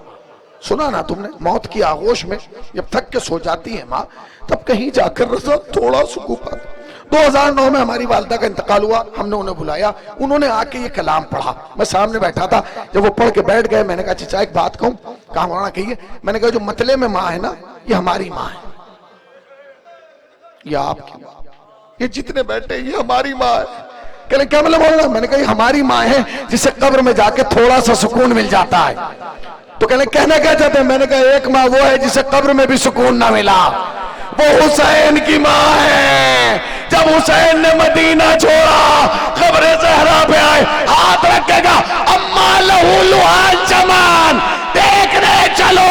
सुना ना तुमने? मौत की आगोश में जब थक के सो जाती है माँ, तब कहीं जाकर रजा थोड़ा सुकून पाती। 2009 में हमारी वालदा का इंतकाल हुआ, हमने उन्हें बुलाया, उन्होंने आके ये कलाम पढ़ा, मैं सामने बैठा था। जब वो पढ़ के बैठ गए मैंने कहा चचा एक बात कहूं। कहा मौलाना कहिए। मैंने कहा जो मतले में माँ है ना ये हमारी माँ है, ये आपकी माँ, ये जितने बैठे ये हमारी माँ है। कहने क्या मतलब बोल रहा? मैंने कहा हमारी माँ है जिसे कब्र में जाके थोड़ा सा सुकून मिल जाता है। तो कहने क्या चाहते हैं? मैंने कहा एक माँ वो है जिसे कब्र में भी सुकून ना मिला, वो हुसैन की माँ है। जब हुसैन ने मदीना छोड़ा कब्र ज़हरा पे आए, हाथ रखेगा अम्मा लहू लुहान जमान, देखने चलो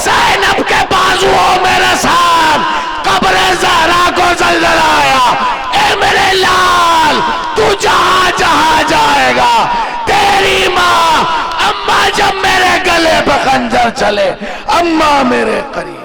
ज़ैनब के बाजुओं में रसान, कब्र ज़हरा को ज़लज़लाया। ए मेरे लाल तू जहां जहां जाएगा तेरी माँ अम्मा जब मेरे गले पर खंजर चले, अम्मा मेरे करीब।